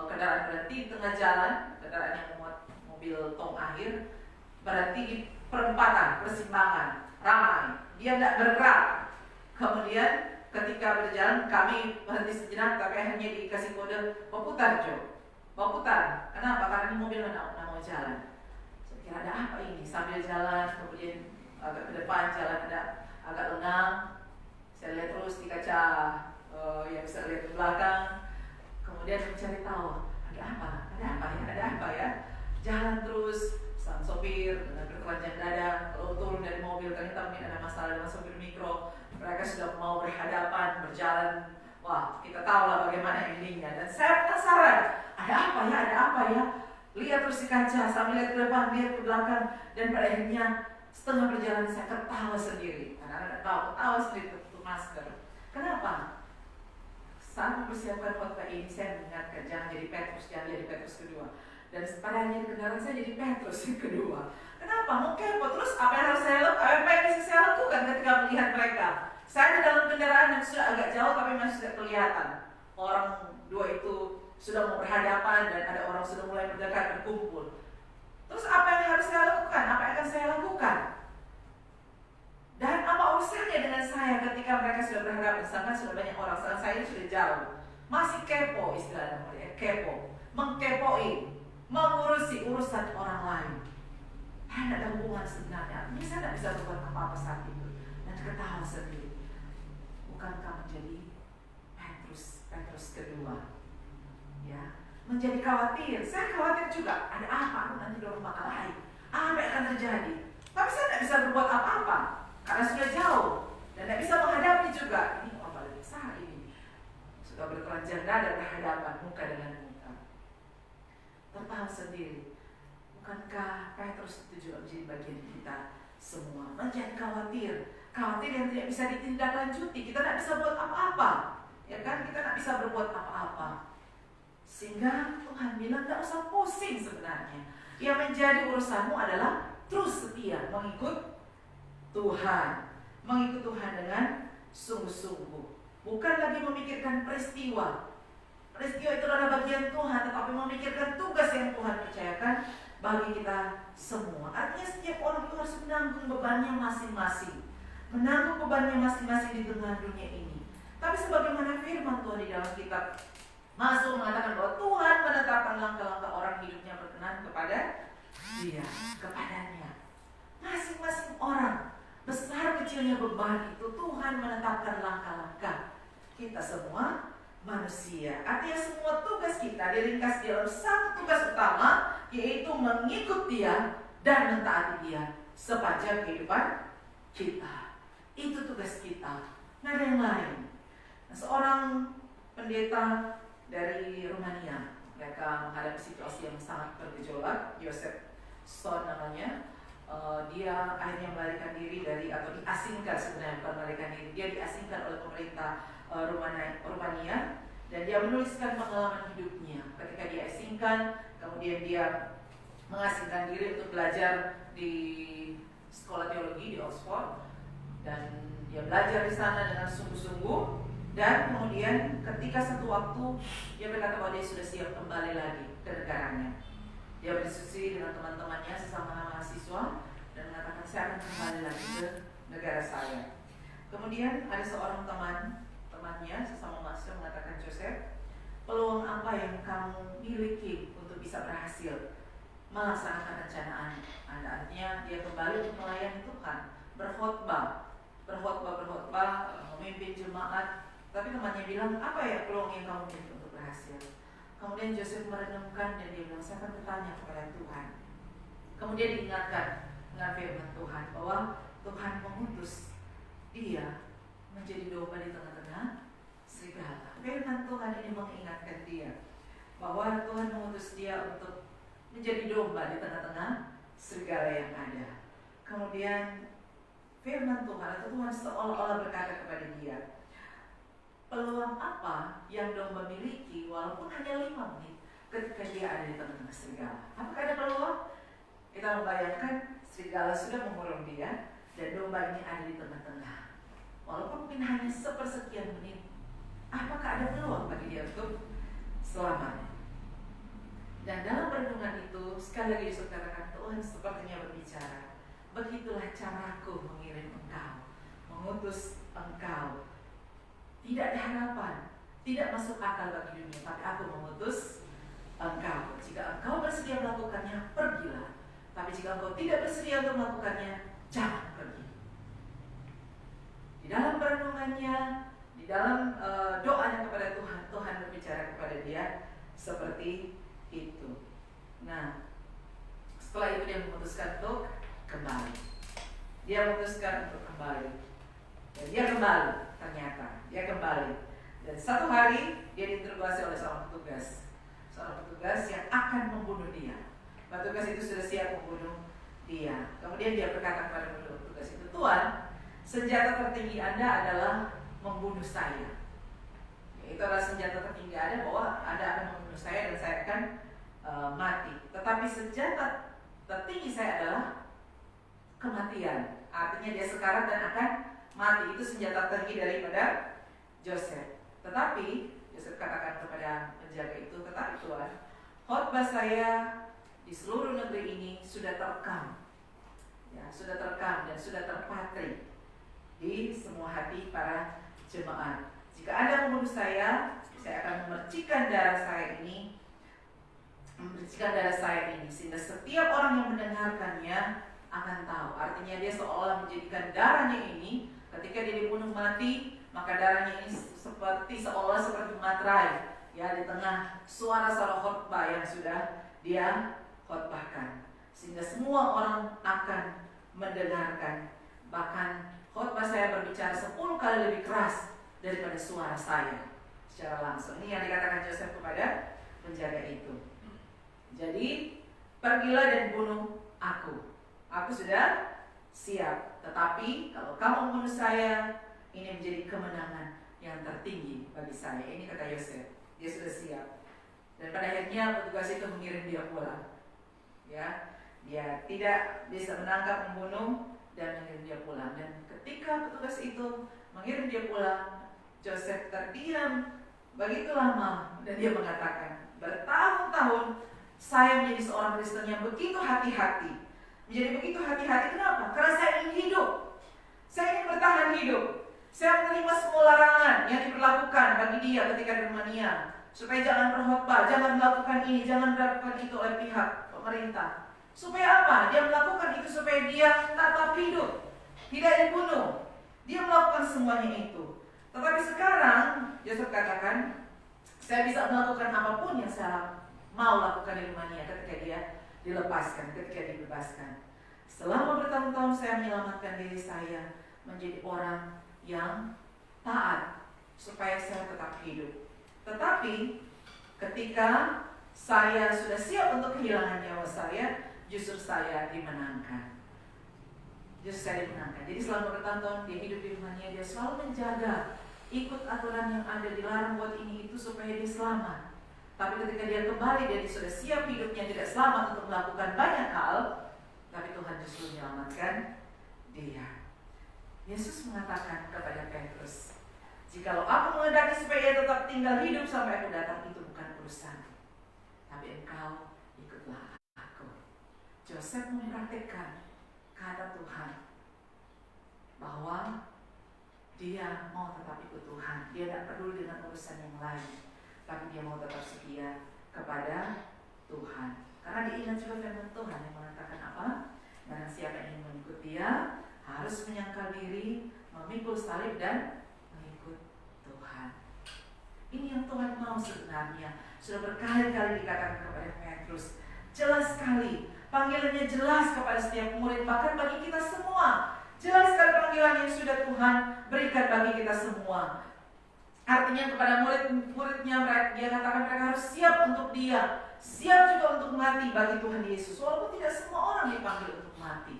kendaraan berhenti di tengah jalan, kendaraan yang memuat mobil tong akhir, berhenti di perempatan, persimpangan, ramai. Dia tidak bergerak. Kemudian ketika berjalan, kami berhenti sejenak, tapi akhirnya dikasih kode, mau putar Jo, mau putar. Kenapa? Karena ini mobil tidak mau jalan. Saya pikir ada apa ini? Sambil jalan, kemudian agak ke depan jalan agak lengang. Saya lihat terus di kaca yang bisa lihat ke belakang. Kemudian mencari tahu ada apa ya. Jalan terus, sang sopir dengan bertelanjang dada. Kalau turun dari mobil, ternyata mungkin ada masalah dengan sopir mikro. Mereka sudah mau berhadapan, berjalan. Wah, kita tahu lah bagaimana endingnya. Dan saya penasaran, ada apa ya. Lihat terus di kaca, sambil lihat ke depan, lihat ke belakang. Dan pada akhirnya setengah perjalanan saya ketawa sendiri. Karena ketawa sendiri tutup masker. Kenapa? Saat mempersiapkan khotbah ini saya mengingatkan jangan jadi Petrus kedua. Dan pada akhirnya di kendaraan saya jadi Petrus yang kedua. Kenapa? Mau kepo terus apa yang harus saya lakukan? Apa yang bisa saya lakukan ketika melihat mereka? Saya di dalam kendaraan yang sudah agak jauh tapi masih tidak kelihatan. Orang dua itu sudah mau berhadapan dan ada orang sudah mulai mendekat berkumpul. Terus apa yang harus saya lakukan? Apa yang akan saya lakukan? Dan apa urusannya dengan saya ketika mereka sudah berhadapan? Sedangkan sudah banyak orang, sedangkan saya sudah jauh. Masih kepo istilahnya, kepo, mengkepoin, mengurusi urusan orang lain. Tidak ada hubungan sebenarnya. Artinya saya tidak bisa berbuat apa-apa saat itu. Dan ketawa sendiri. Bukankah menjadi Petrus kedua? Ya, menjadi khawatir. Saya khawatir juga. Ada apa? Nanti dorong bakal lain. Apa yang akan terjadi? Tapi saya tidak bisa berbuat apa-apa karena sudah jauh dan tidak bisa menghadapi juga. Ini orang paling besar ini. Sudah bertelanjang dada berhadapan muka dengan muka. Tertawa sendiri. Bukankah Petrus itu juga menjadi bagian kita semua? Menjadi khawatir yang tidak bisa ditindaklanjuti. Kita tidak bisa buat apa-apa. Ya kan? Kita tidak bisa berbuat apa-apa. Sehingga Tuhan bilang tidak usah pusing sebenarnya. Yang menjadi urusanmu adalah terus setia mengikut Tuhan. Mengikut Tuhan dengan sungguh-sungguh. Bukan lagi memikirkan peristiwa. Peristiwa itu adalah bagian Tuhan, tetapi memikirkan tugas yang Tuhan percayakan bagi kita semua. Artinya setiap orang itu harus menanggung bebannya masing-masing. Menanggung bebannya masing-masing di tengah dunia ini. Tapi sebagaimana firman Tuhan di dalam kitab Mazmur mengatakan bahwa Tuhan menetapkan langkah-langkah orang hidupnya berkenan kepada Dia, kepadanya. Masing-masing orang, besar kecilnya beban itu Tuhan menetapkan langkah-langkah. Kita semua manusia. Artinya semua tugas kita diringkas dalam satu tugas utama, yaitu mengikut Dia dan mentaati Dia sepanjang kehidupan kita. Itu tugas kita. Nggak ada yang lain. Nah, seorang pendeta dari Rumania, mereka menghadapi situasi yang sangat bergejolak. Joseph Stone namanya. dia akhirnya melarikan diri dari, atau diasingkan, sebenarnya bukan melarikan diri, dia diasingkan oleh pemerintah Rumania, dan dia menuliskan pengalaman hidupnya ketika dia asingkan. Kemudian dia mengasingkan diri untuk belajar di sekolah teologi di Oxford, dan dia belajar di sana dengan sungguh-sungguh. Dan kemudian ketika satu waktu dia berkata bahwa dia sudah siap kembali lagi ke negaranya. Dia berdiskusi dengan teman-temannya sesama mahasiswa dan mengatakan, saya akan kembali lagi ke negara saya. Kemudian ada seorang temannya sesama mahasiswa mengatakan, Joseph, peluang apa yang kamu miliki untuk bisa berhasil melaksanakan rencana Anda? Artinya dia kembali untuk melayani Tuhan, berkhotbah, memimpin jemaat. Tapi temannya bilang, apa ya peluang yang kamu miliki untuk berhasil? Kemudian Joseph merenungkan dan dia bilang, saya akan bertanya kepada Tuhan. Kemudian diingatkan dengan firman Tuhan bahwa Tuhan mengutus dia menjadi domba di tengah-tengah serigala. Firman Tuhan ini mengingatkan dia bahwa Tuhan mengutus dia untuk menjadi domba di tengah-tengah serigala yang ada. Kemudian firman Tuhan atau Tuhan seolah-olah berkata kepada dia, peluang apa yang domba miliki walaupun hanya 5 menit ketika dia ada di tengah-tengah serigala? Apakah ada peluang? Kita membayangkan serigala sudah mengurung dia dan domba ini ada di tengah-tengah. Walaupun mungkin hanya sepersekian menit, apakah ada peluang bagi dia untuk selamat? Dan dalam renungan itu, sekali lagi Yesus katakan, Tuhan sepertinya berbicara, begitulah caraku mengirim engkau, mengutus engkau. Tidak ada harapan, tidak masuk akal bagi dunia, tapi aku mengutus engkau. Jika engkau bersedia melakukannya, pergilah. Tapi jika engkau tidak bersedia untuk melakukannya, jangan pergi. Di dalam perenungannya, di dalam doanya kepada Tuhan, Tuhan berbicara kepada dia seperti itu. Nah, setelah itu dia memutuskan untuk kembali. Dia memutuskan untuk kembali. Dan dia kembali, ternyata dia kembali. Dan satu hari dia diinterogasi oleh seorang petugas yang akan membunuh dia. Petugas itu sudah siap membunuh dia. Kemudian dia berkata kepada petugas itu, Tuan, senjata tertinggi Anda adalah membunuh saya. Itu adalah senjata tertinggi Anda, bahwa Anda akan membunuh saya dan saya akan mati. Tetapi senjata tertinggi saya adalah kematian. Artinya dia sekarat dan akan mati. Itu senjata tertinggi daripada Joseph. Tetapi Joseph katakan kepada penjaga itu, tetapi Tuhan, khotbah saya di seluruh negeri ini sudah terekam, ya, sudah terekam dan sudah terpatri di semua hati para jemaat. Jika Anda membunuh saya akan memercikan darah saya ini, sehingga setiap orang yang mendengarkannya akan tahu. Artinya dia seolah menjadikan darahnya ini, ketika dia dibunuh mati, maka darahnya ini seolah seperti materai, ya, di tengah suara-suara khotbah yang sudah dia khotbahkan, sehingga semua orang akan mendengarkan. Bahkan khotbah saya berbicara 10 kali lebih keras daripada suara saya secara langsung. Ini yang dikatakan Joseph kepada penjaga itu. Jadi, pergilah dan bunuh aku. Aku sudah siap. Tetapi kalau kamu membunuh saya, ini menjadi kemenangan yang tertinggi bagi saya. Ini kata Yosef. Dia sudah siap. Dan pada akhirnya petugas itu mengirim dia pulang. Ya, dia tidak bisa menangkap, membunuh, dan mengirim dia pulang. Dan ketika petugas itu mengirim dia pulang, Joseph terdiam begitu lama dan dia mengatakan, bertahun-tahun saya menjadi seorang Kristen yang begitu hati-hati. Menjadi begitu hati-hati, kenapa? Karena saya ingin hidup. Saya ingin bertahan hidup. Saya menerima semua larangan yang diberlakukan bagi dia ketika di Rumania, supaya jangan berkhotbah, jangan melakukan ini, jangan melakukan itu oleh pihak pemerintah. Supaya apa? Dia melakukan itu supaya dia tetap hidup, tidak dibunuh. Dia melakukan semuanya itu. Tetapi sekarang Yosef katakan, saya bisa melakukan apapun yang saya mau lakukan di Rumania ketika dia dilepaskan, ketika dibebaskan. Selama bertahun-tahun saya menyelamatkan diri saya menjadi orang yang taat supaya saya tetap hidup. Tetapi ketika saya sudah siap untuk kehilangan nyawa saya, justru saya dimenangkan. Justru saya dimenangkan. Jadi selama bertahun-tahun dia hidup di rumahnya, dia selalu menjaga ikut aturan yang ada, dilarang buat ini itu supaya dia selamat. Tapi ketika dia kembali, dia sudah siap hidupnya tidak selamat untuk melakukan banyak hal, tapi Tuhan justru menyelamatkan dia. Yesus mengatakan kepada Petrus, "Jikalau aku menghendaki supaya ia tetap tinggal hidup sampai aku datang, itu bukan urusan. Tapi engkau ikutlah aku." Joseph mempraktikkan kata Tuhan bahwa dia mau tetap ikut Tuhan. Dia tidak peduli dengan urusan yang lain, tapi dia mau tetap setia kepada Tuhan. Karena diingat juga firman Tuhan yang mengatakan apa? Barang siapa yang ingin mengikut dia harus menyangkal diri, memikul salib dan mengikut Tuhan. Ini yang Tuhan mau sebenarnya. Sudah berkali-kali dikatakan kepada Petrus. Jelas sekali, panggilannya jelas kepada setiap murid, bahkan bagi kita semua. Jelas sekali panggilan yang sudah Tuhan berikan bagi kita semua. Artinya kepada murid-muridnya, dia katakan mereka harus siap untuk dia, siap juga untuk mati bagi Tuhan Yesus. Walaupun tidak semua orang dipanggil untuk mati,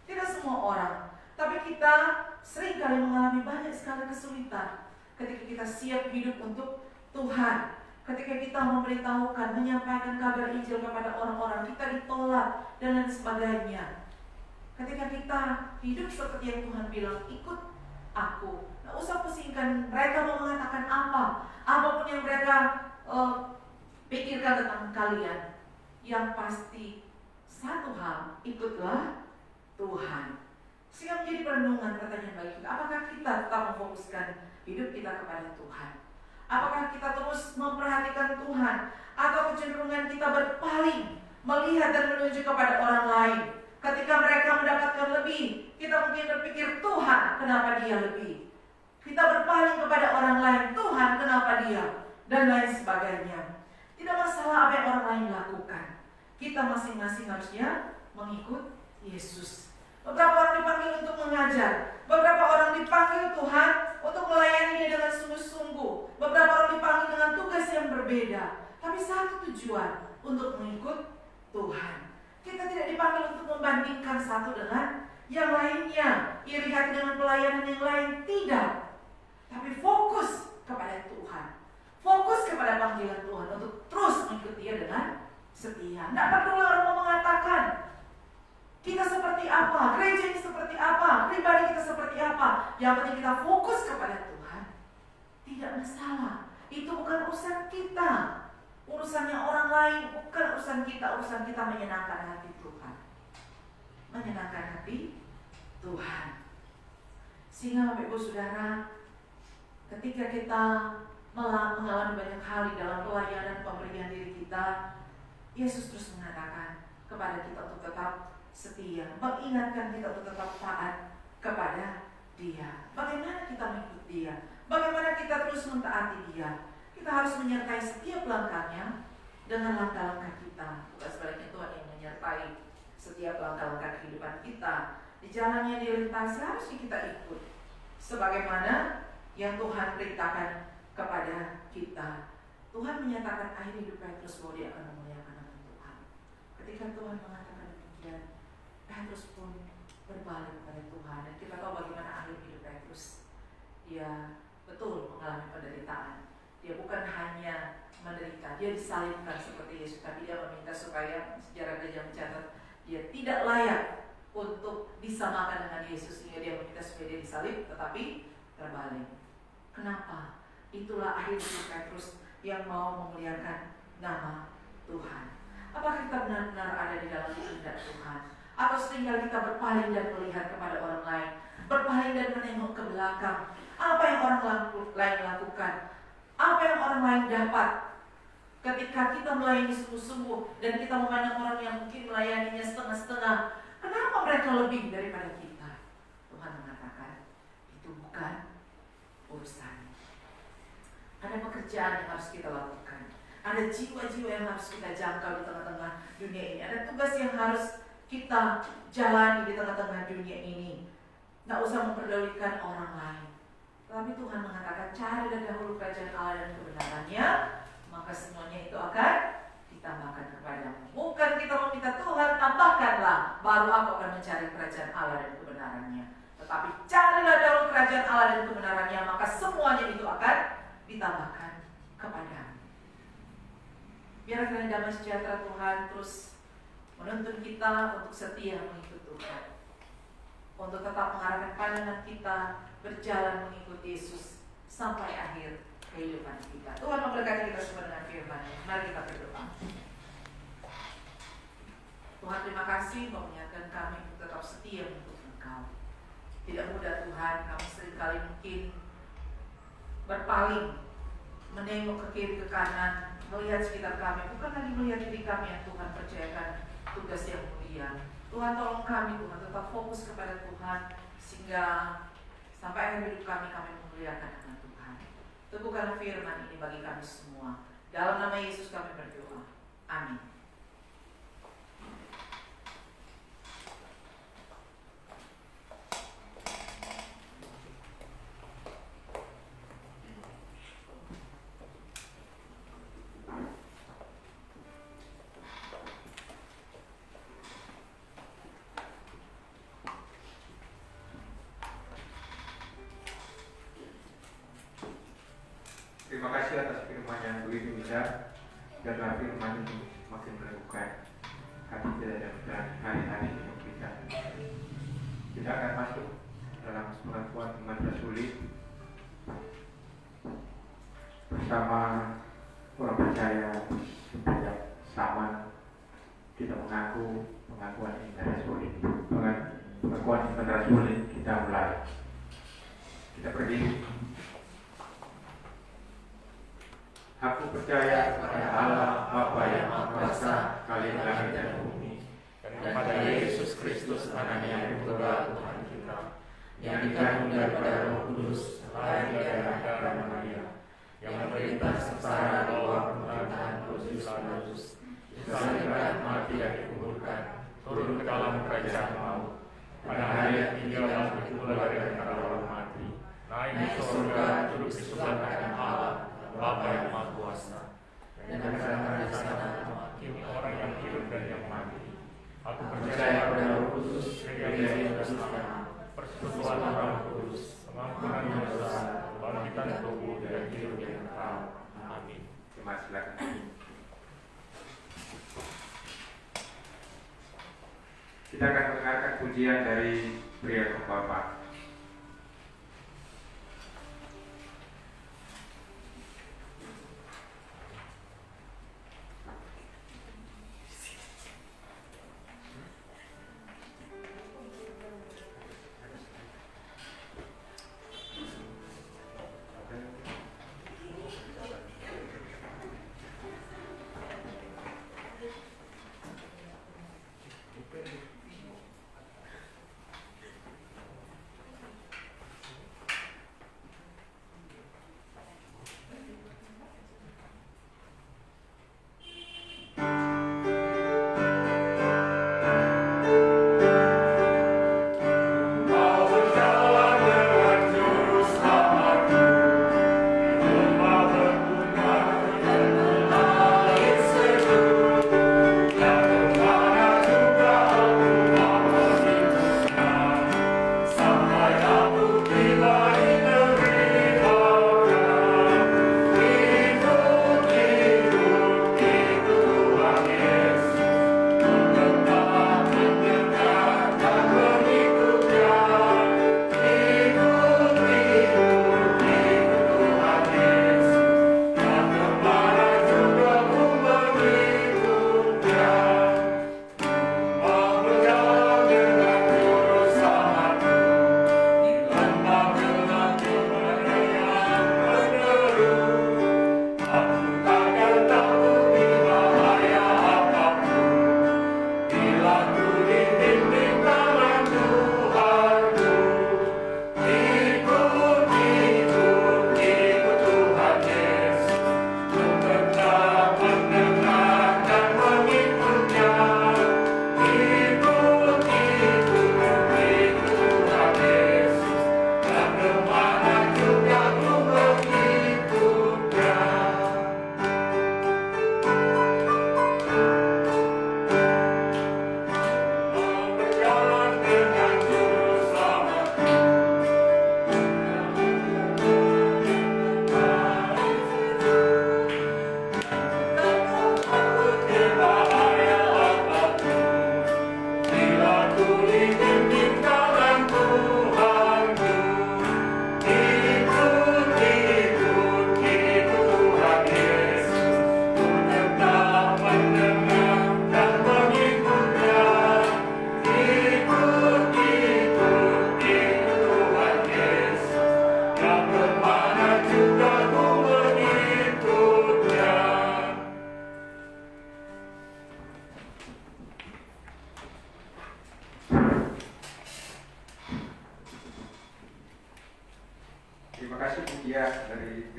tidak semua orang. Tapi kita seringkali mengalami banyak sekali kesulitan ketika kita siap hidup untuk Tuhan. Ketika kita memberitahukan, menyampaikan kabar Injil kepada orang-orang, kita ditolak dan lain sebagainya. Ketika kita hidup seperti yang Tuhan bilang, ikut aku. Nggak usah pusingkan mereka mau mengatakan apa, apapun yang mereka pikirkan tentang kalian. Yang pasti satu hal, ikutlah Tuhan. Sehingga menjadi perenungan pertanyaan bagi kita, apakah kita tetap memfokuskan hidup kita kepada Tuhan? Apakah kita terus memperhatikan Tuhan? Atau kecenderungan kita berpaling, melihat dan menuju kepada orang lain? Ketika mereka mendapatkan lebih, kita mungkin berpikir, Tuhan, kenapa dia lebih? Kita berpaling kepada orang lain, Tuhan, kenapa dia? Dan lain sebagainya. Tidak masalah apa yang orang lain lakukan. Kita masing-masing harusnya mengikut Yesus. Beberapa orang dipanggil untuk mengajar. Beberapa orang dipanggil Tuhan untuk melayani dia dengan sungguh-sungguh. Beberapa orang dipanggil dengan tugas yang berbeda. Tapi satu tujuan, untuk mengikut Tuhan. Kita tidak dipanggil untuk membandingkan satu dengan yang lainnya, iri hati dengan pelayanan yang lain, tidak. Tapi fokus kepada Tuhan, fokus kepada panggilan Tuhan untuk terus mengikuti dia dengan setia. Tidak perlu orang mau mengatakan kita seperti apa, gereja ini seperti apa, pribadi kita seperti apa. Yang penting kita fokus kepada Tuhan. Tidak masalah, itu bukan urusan kita. Urusannya orang lain, bukan urusan kita. Urusan kita menyenangkan hati Tuhan, menyenangkan hati Tuhan. Sehingga Bapak Ibu Saudara, ketika kita mengalami banyak hal di dalam pelayanan pemberian diri kita, Yesus terus mengatakan kepada kita untuk tetap setia, mengingatkan kita untuk tetap taat kepada Dia. Bagaimana kita mengikuti Dia? Bagaimana kita terus mentaati Dia? Kita harus menyertai setiap langkahnya dengan langkah-langkah kita. Bukan sebaliknya Tuhan yang menyertai setiap langkah-langkah kehidupan kita. Di jalannya dilintasi harusnya kita ikut, sebagaimana yang Tuhan perintahkan kepada kita. Tuhan menyatakan akhir hidup Petrus bahwa dia akan memuliakan nama Tuhan. Ketika Tuhan mengatakan demikian, Petrus pun berbalik kepada Tuhan. Dan kita tahu bagaimana akhir hidup Petrus. Dia betul mengalami penderitaan. Dia bukan hanya menderita, dia disalibkan seperti Yesus, tapi dia meminta supaya sejarah gereja mencatat dia tidak layak untuk disamakan dengan Yesus, sehingga dia meminta supaya dia disalib, tetapi terbalik. Kenapa? Itulah akhir hidup Petrus yang mau memuliakan nama Tuhan. Apakah kita benar-benar ada di dalam kehendak Tuhan? Atau seringkali kita berpaling dan melihat kepada orang lain, berpaling dan menengok ke belakang, apa yang orang lain lakukan, apa yang orang lain dapat ketika kita melayani sungguh-sungguh dan kita memandang orang yang mungkin melayaninya setengah-setengah. Kenapa mereka lebih daripada kita? Tuhan mengatakan itu bukan urusan. Ada pekerjaan yang harus kita lakukan, ada jiwa-jiwa yang harus kita jangkau di tengah-tengah dunia ini, ada tugas yang harus kita jalani di tengah-tengah dunia ini. Nggak usah memperdulikan orang lain. Tapi Tuhan mengatakan cari dahulu kerajaan Allah dan kebenarannya, maka semuanya itu akan ditambahkan kepadamu. Bukan kita meminta Tuhan, tambahkanlah, baru aku akan mencari kerajaan Allah dan kebenarannya. Tetapi carilah dahulu kerajaan Allah dan kebenarannya, maka semuanya itu akan ditambahkan kepadamu. Biar kiranya damai sejahtera Tuhan terus menuntun kita untuk setia mengikut Tuhan, untuk tetap mengarahkan pandangan kita berjalan mengikut Yesus sampai akhir kehidupan kita. Tuhan memberkati kita semua dengan firman-Nya. Mari kita berdoa. Tuhan, terima kasih Engkau mengingatkan kami untuk tetap setia untuk Engkau. Tidak mudah Tuhan, kami seringkali mungkin berpaling, menengok ke kiri ke kanan, melihat sekitar kami, bukan lagi melihat diri kami yang Tuhan percayakan tugas yang mulia. Tuhan, tolong kami Tuhan tetap fokus kepada Tuhan, sehingga sampai akhir hidup kami memuliakan nama Tuhan. Teguhkanlah firman ini bagi kami semua. Dalam nama Yesus kami berdoa. Amin. Terima kasih atas firman yang begitu indah. Biarlah firman itu makin meneguhkan hati kita dan hari-hari hidup kita. Kita akan masuk dalam pengakuan iman rasulit bersama orang percaya sejak zaman kita mengaku pengakuan iman rasulit. Pengakuan iman rasulit kita mulai. Kita berdiri. Aku percaya kepada Allah Bapa yang Maha Kuasa, Khalid langit dan bumi, dan kepada Yesus Kristus anaknya yang tunggal Tuhan kita, yang dikandung daripada Roh Kudus, lahir dari darah Maria, yang memerintah sengsara di bawah pemerintahan Pontius Pilatus, disalibkan, mati dan dikuburkan, turun ke dalam kerajaan maut. Pada hari yang ketiga bangkit pula dari antara orang mati, naik ke surga, duduk di sebelah kanan Allah Bapa yang Maha Kuasa, dan akan di sana menghakimi orang yang hidup dan yang mati. Aku percaya pada Roh Kudus, gereja yang bersama, persekutuan Roh Kudus, pengampunan dosa, kebangkitan tubuh dan hidup yang kekal. Amin. Terima kasih. Kita akan mendengarkan pujian dari pria Bapak.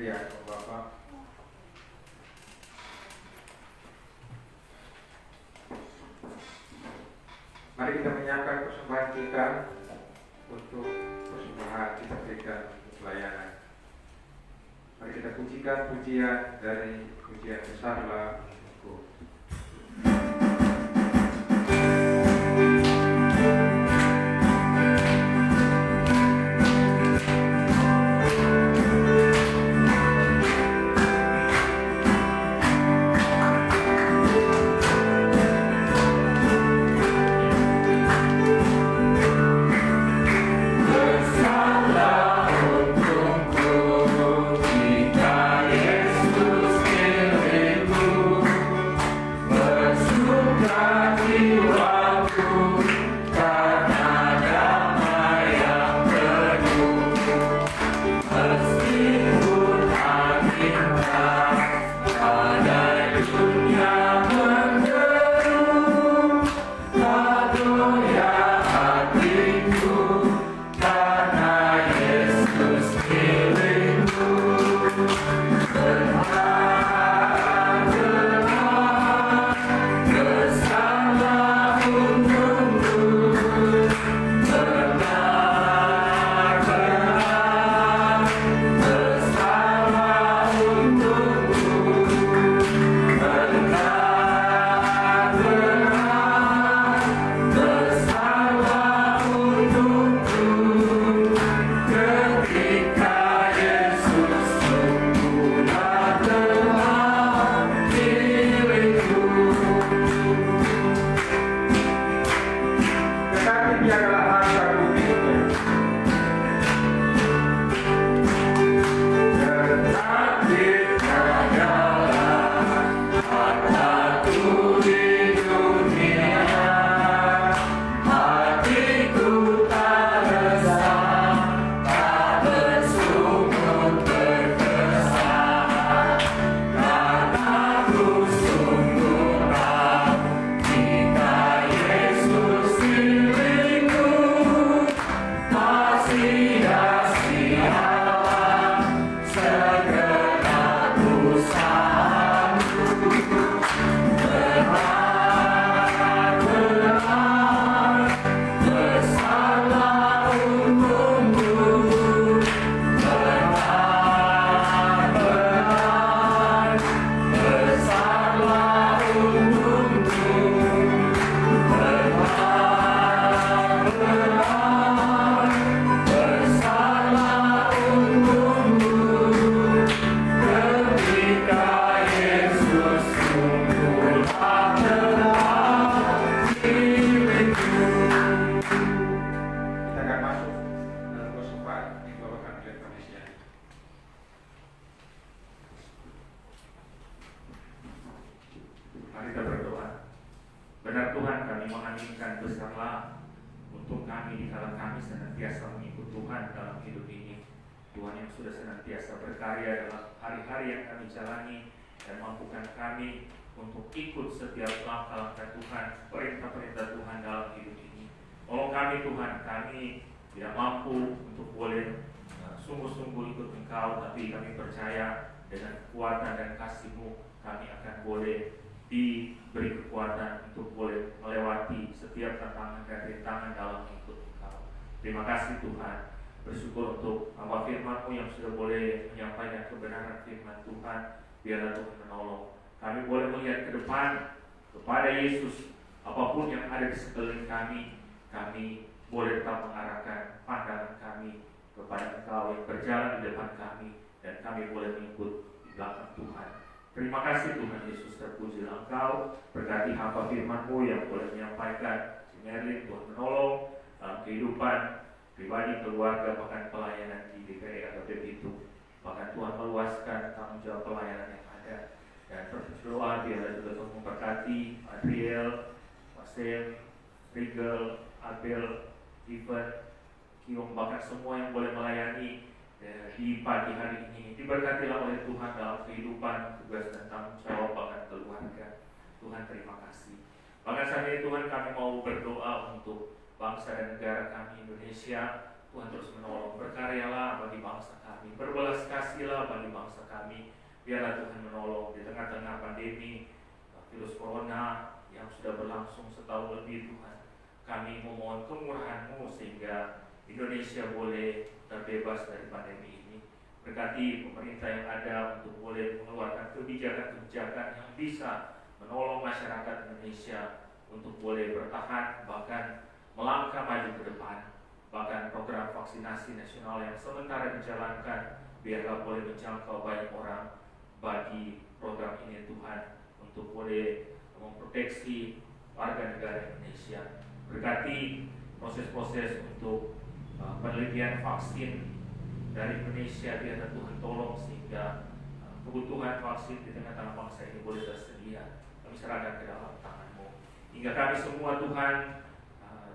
Iya, Bapak. Mari kita menyiapkan persembahan kita untuk persembahan kita berikan untuk pelayanan. Mari kita pujikan pujian dari pujian besarlah untukku. Terima kasih Tuhan. Bersyukur untuk hamba firman-Mu yang sudah boleh menyampaikan kebenaran firman Tuhan. Biarlah Tuhan menolong kami boleh melihat ke depan kepada Yesus. Apapun yang ada di sekeliling kami, kami boleh tetap mengarahkan pandangan kami kepada Engkau yang berjalan di depan kami, dan kami boleh mengikut di belakang Tuhan. Terima kasih Tuhan Yesus, terpujilah Engkau. Berkati hamba firman-Mu yang boleh menyampaikan. Merlin, Tuhan menolong dalam kehidupan pribadi, keluarga, bahkan pelayanan di DKI AKBP itu. Bahkan Tuhan meluaskan tanggung jawab pelayanan yang ada. Dan berdoa biarlah juga Tuhan memberkati Adriel, Masem, Rigel, Abel, Ivan, Kiong, bahkan semua yang boleh melayani di pagi hari ini. Diberkatilah oleh Tuhan dalam kehidupan, tugas dan tanggung jawab, bahkan keluarga. Tuhan terima kasih. Bahkan saat ini Tuhan, kami mau berdoa untuk bangsa dan negara kami Indonesia. Tuhan terus menolong. Berkaryalah bagi bangsa kami, berbelas kasihlah bagi bangsa kami. Biarlah Tuhan menolong di tengah-tengah pandemi virus corona yang sudah berlangsung setahun lebih. Tuhan, kami memohon kemurahan-Mu sehingga Indonesia boleh terbebas dari pandemi ini. Berkati pemerintah yang ada untuk boleh mengeluarkan kebijakan-kebijakan yang bisa menolong masyarakat Indonesia untuk boleh bertahan, bahkan melangkah maju ke depan. Bahkan program vaksinasi nasional yang sementara dijalankan biarlah boleh menjangkau banyak orang bagi program ini Tuhan, untuk boleh memproteksi warga negara Indonesia. Berkati proses-proses untuk penelitian vaksin dari Indonesia, biarlah Tuhan tolong sehingga kebutuhan vaksin di tengah-tengah bangsa ini boleh tersedia. Kami serahkan ke dalam tangan-Mu, hingga kami semua Tuhan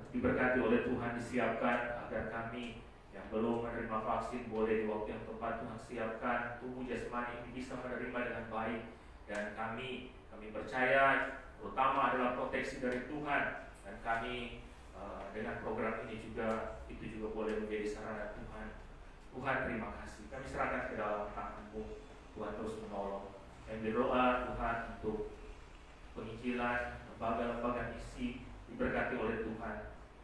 diberkati oleh Tuhan, disiapkan agar kami yang belum menerima vaksin boleh di waktu yang tepat Tuhan siapkan tubuh jasmani ini bisa menerima dengan baik. Dan kami percaya terutama adalah proteksi dari Tuhan, dan kami dengan program ini juga itu juga boleh menjadi sarana Tuhan. Tuhan, terima kasih, kami serahkan ke dalam tangan-Mu. Tuhan terus menolong. Kami berdoa Tuhan untuk penginjilan, lembaga-lembaga misi diberkati oleh Tuhan.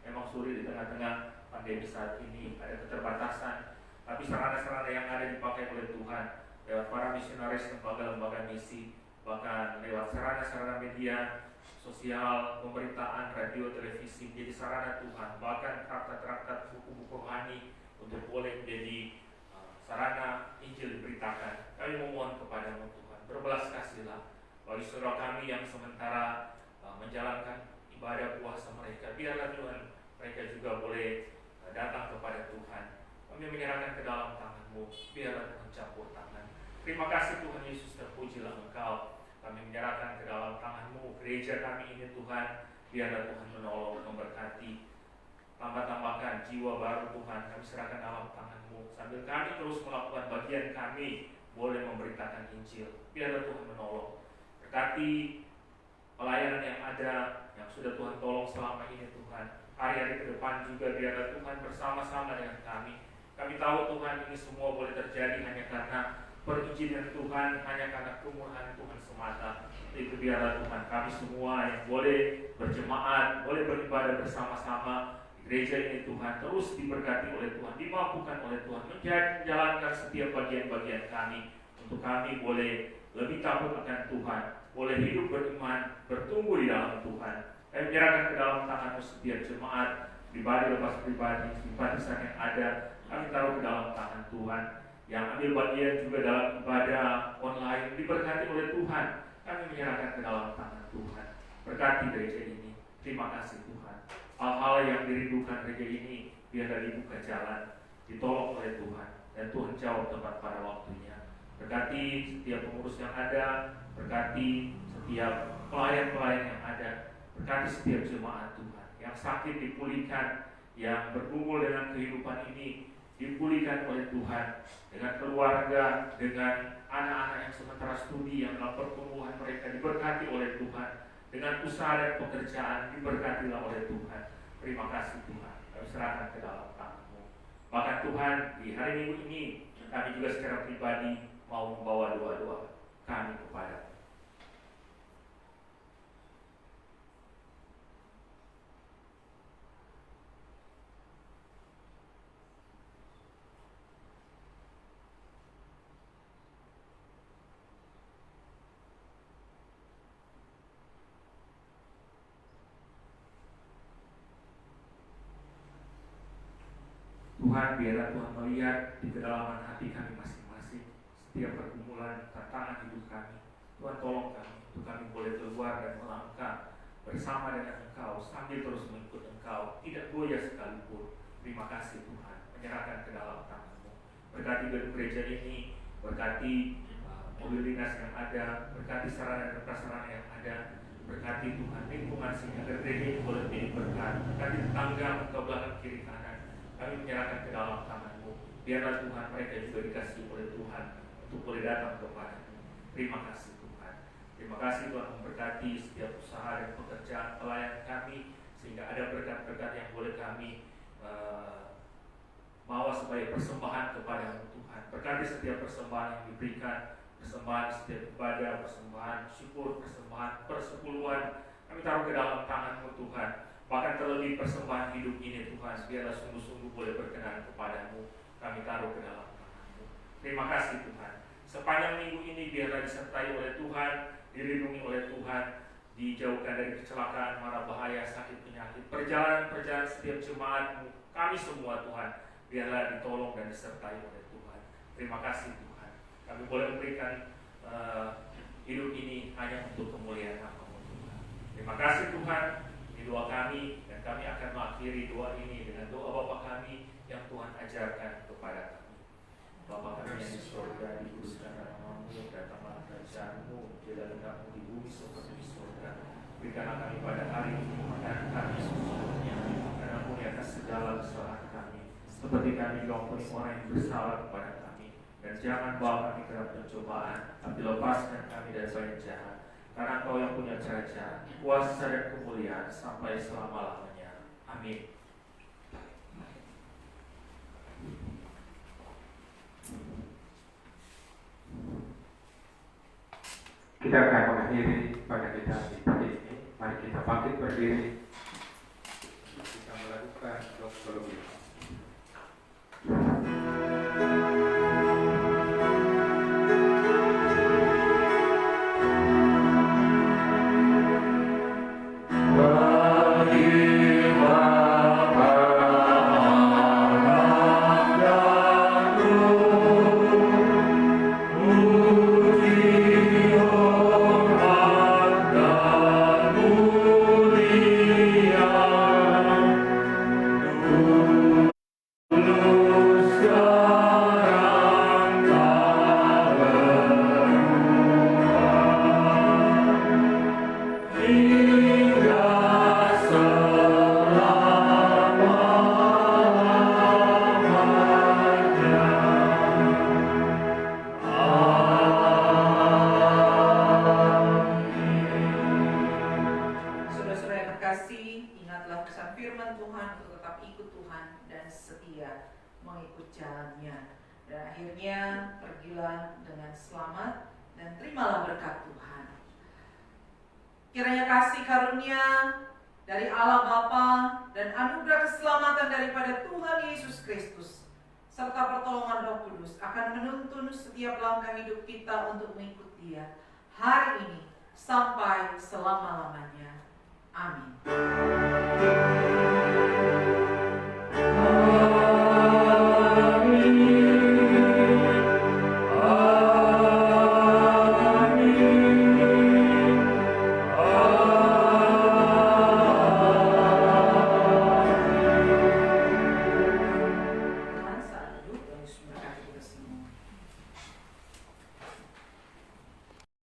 Memang sulit di tengah-tengah pandemi saat ini, ada keterbatasan, tapi sarana-sarana yang ada dipakai oleh Tuhan lewat para misionaris, lembaga-lembaga misi, bahkan lewat sarana-sarana media sosial, pemberitaan, radio, televisi menjadi sarana Tuhan. Bahkan traktat-traktat buku-buku rohani untuk boleh menjadi sarana Injil diberitakan. Kami memohon kepada-Mu Tuhan, berbelas kasihlah bagi saudara kami yang sementara menjalankan ibadah puasa mereka. Biarlah Tuhan mereka juga boleh datang kepada Tuhan. Kami menyerahkan ke dalam tangan-Mu, biarlah Tuhan campur tangan. Terima kasih Tuhan Yesus, terpujilah Engkau. Kami menyerahkan ke dalam tangan-Mu gereja kami ini Tuhan. Biarlah Tuhan menolong, memberkati, tambah-tambahkan jiwa baru Tuhan. Kami serahkan dalam tangan-Mu, sambil kami terus melakukan bagian kami boleh memberitakan Injil. Biarlah Tuhan menolong, berkati pelayanan yang ada, yang sudah Tuhan tolong selama ini Tuhan. Hari-hari ke depan juga biarlah Tuhan bersama-sama dengan kami. Kami tahu Tuhan ini semua boleh terjadi hanya karena perizinan Tuhan, hanya karena kemurahan Tuhan semata. Itu biarlah Tuhan kami semua yang boleh berjemaat, boleh beribadah bersama-sama di gereja ini Tuhan, terus diberkati oleh Tuhan, dimampukan oleh Tuhan, menjalankan setiap bagian-bagian kami, untuk kami boleh lebih takut akan Tuhan, boleh hidup beriman, bertumbuh di dalam Tuhan. Kami menyerahkan ke dalam tangan-Mu setiap jemaat, pribadi lepas pribadi, simpatisan yang ada, kami taruh ke dalam tangan Tuhan. Yang ambil bagian juga dalam ibadah online, diberkati oleh Tuhan. Kami menyerahkan ke dalam tangan Tuhan. Berkati gereja ini. Terima kasih Tuhan. Hal-hal yang dirindukan gereja ini biarlah dibuka jalan, ditolong oleh Tuhan, dan Tuhan jawab tepat pada waktunya. Berkati setiap pengurus yang ada, berkati setiap pelayan-pelayan yang ada, berkati setiap jemaat Tuhan. Yang sakit dipulihkan, yang bergumul dengan kehidupan ini dipulihkan oleh Tuhan, dengan keluarga, dengan anak-anak yang sementara studi, yang dalam pertumbuhan mereka diberkati oleh Tuhan, dengan usaha dan pekerjaan diberkatilah oleh Tuhan. Terima kasih Tuhan, kami serahkan ke dalam tangan-Mu. Bahkan Tuhan, di hari Minggu ini kami juga secara pribadi mau membawa doa-doa kami kepada-Mu. Tuhan, biarlah Tuhan melihat di kedalaman hati kami masing-masing setiap pergumulan, tantangan hidup kami. Tuhan tolong kami, untuk kami boleh keluar dan melangkah bersama dengan Engkau, sambil terus mengikut Engkau, tidak goyah sekalipun. Terima kasih Tuhan, menyerahkan ke dalam tangan-Mu. Berkati gedung gereja ini, berkati mobil dinas yang ada, berkati sarana dan prasarana yang ada, berkati Tuhan lingkungan sehingga gereja ini boleh menjadi berkat. Berkati tetangga, ke belakang kiri kanan. Kami menyerahkan ke dalam tangan-Mu. Biarlah Tuhan mereka juga dikasihi oleh Tuhan untuk boleh datang kepada-Mu. Terima kasih Tuhan. Terima kasih Tuhan memberkati setiap usaha dan pekerjaan pelayan kami, sehingga ada berkat-berkat yang boleh kami bawa sebagai persembahan kepada Tuhan. Berkati setiap persembahan yang diberikan, persembahan setiap ibadah, persembahan syukur, persembahan persepuluhan, kami taruh ke dalam tangan-Mu Tuhan. Bahkan terlebih persembahan hidup ini Tuhan, biarlah sungguh-sungguh boleh berkenan kepadamu, kami taruh ke dalam tangan-Mu. Terima kasih Tuhan. Sepanjang minggu ini biarlah disertai oleh Tuhan, dilindungi oleh Tuhan, dijauhkan dari kecelakaan, mara bahaya, sakit, penyakit, perjalanan-perjalanan setiap jemaat-Mu, kami semua Tuhan, biarlah ditolong dan disertai oleh Tuhan. Terima kasih Tuhan. Kami boleh memberikan hidup ini hanya untuk kemuliaan nama-Mu Tuhan. Terima kasih Tuhan. Ini doa kami, dan kami akan mengakhiri doa ini dengan doa Bapa kami yang Tuhan ajarkan kepada kami. Bapa kami yang di surga, dikuduskan nama-Mu, datanglah kerajaan-Mu, jadilah kehendak-Mu di bumi seperti di surga. Berikanlah kami pada hari ini makanan kami yang sesungguhnya, dan ampuni atas segala kesalahan kami, seperti kami juga ampuni orang yang bersalah kepada kami. Dan jangan bawa kami ke dalam pencobaan, tapi lepaskan kami dari yang jahat. Karena Engkau yang punya kerajaan, kuasa dan kemuliaan sampai selama-lamanya. Amin. Kita akan mengakhiri pada kita di pagi ini. Mari kita bangkit berdiri. Kita melakukan doksologi. Kiranya kasih karunia dari Allah Bapa dan anugerah keselamatan daripada Tuhan Yesus Kristus serta pertolongan Roh Kudus akan menuntun setiap langkah hidup kita untuk mengikut Dia hari ini sampai selama-lamanya. Amin.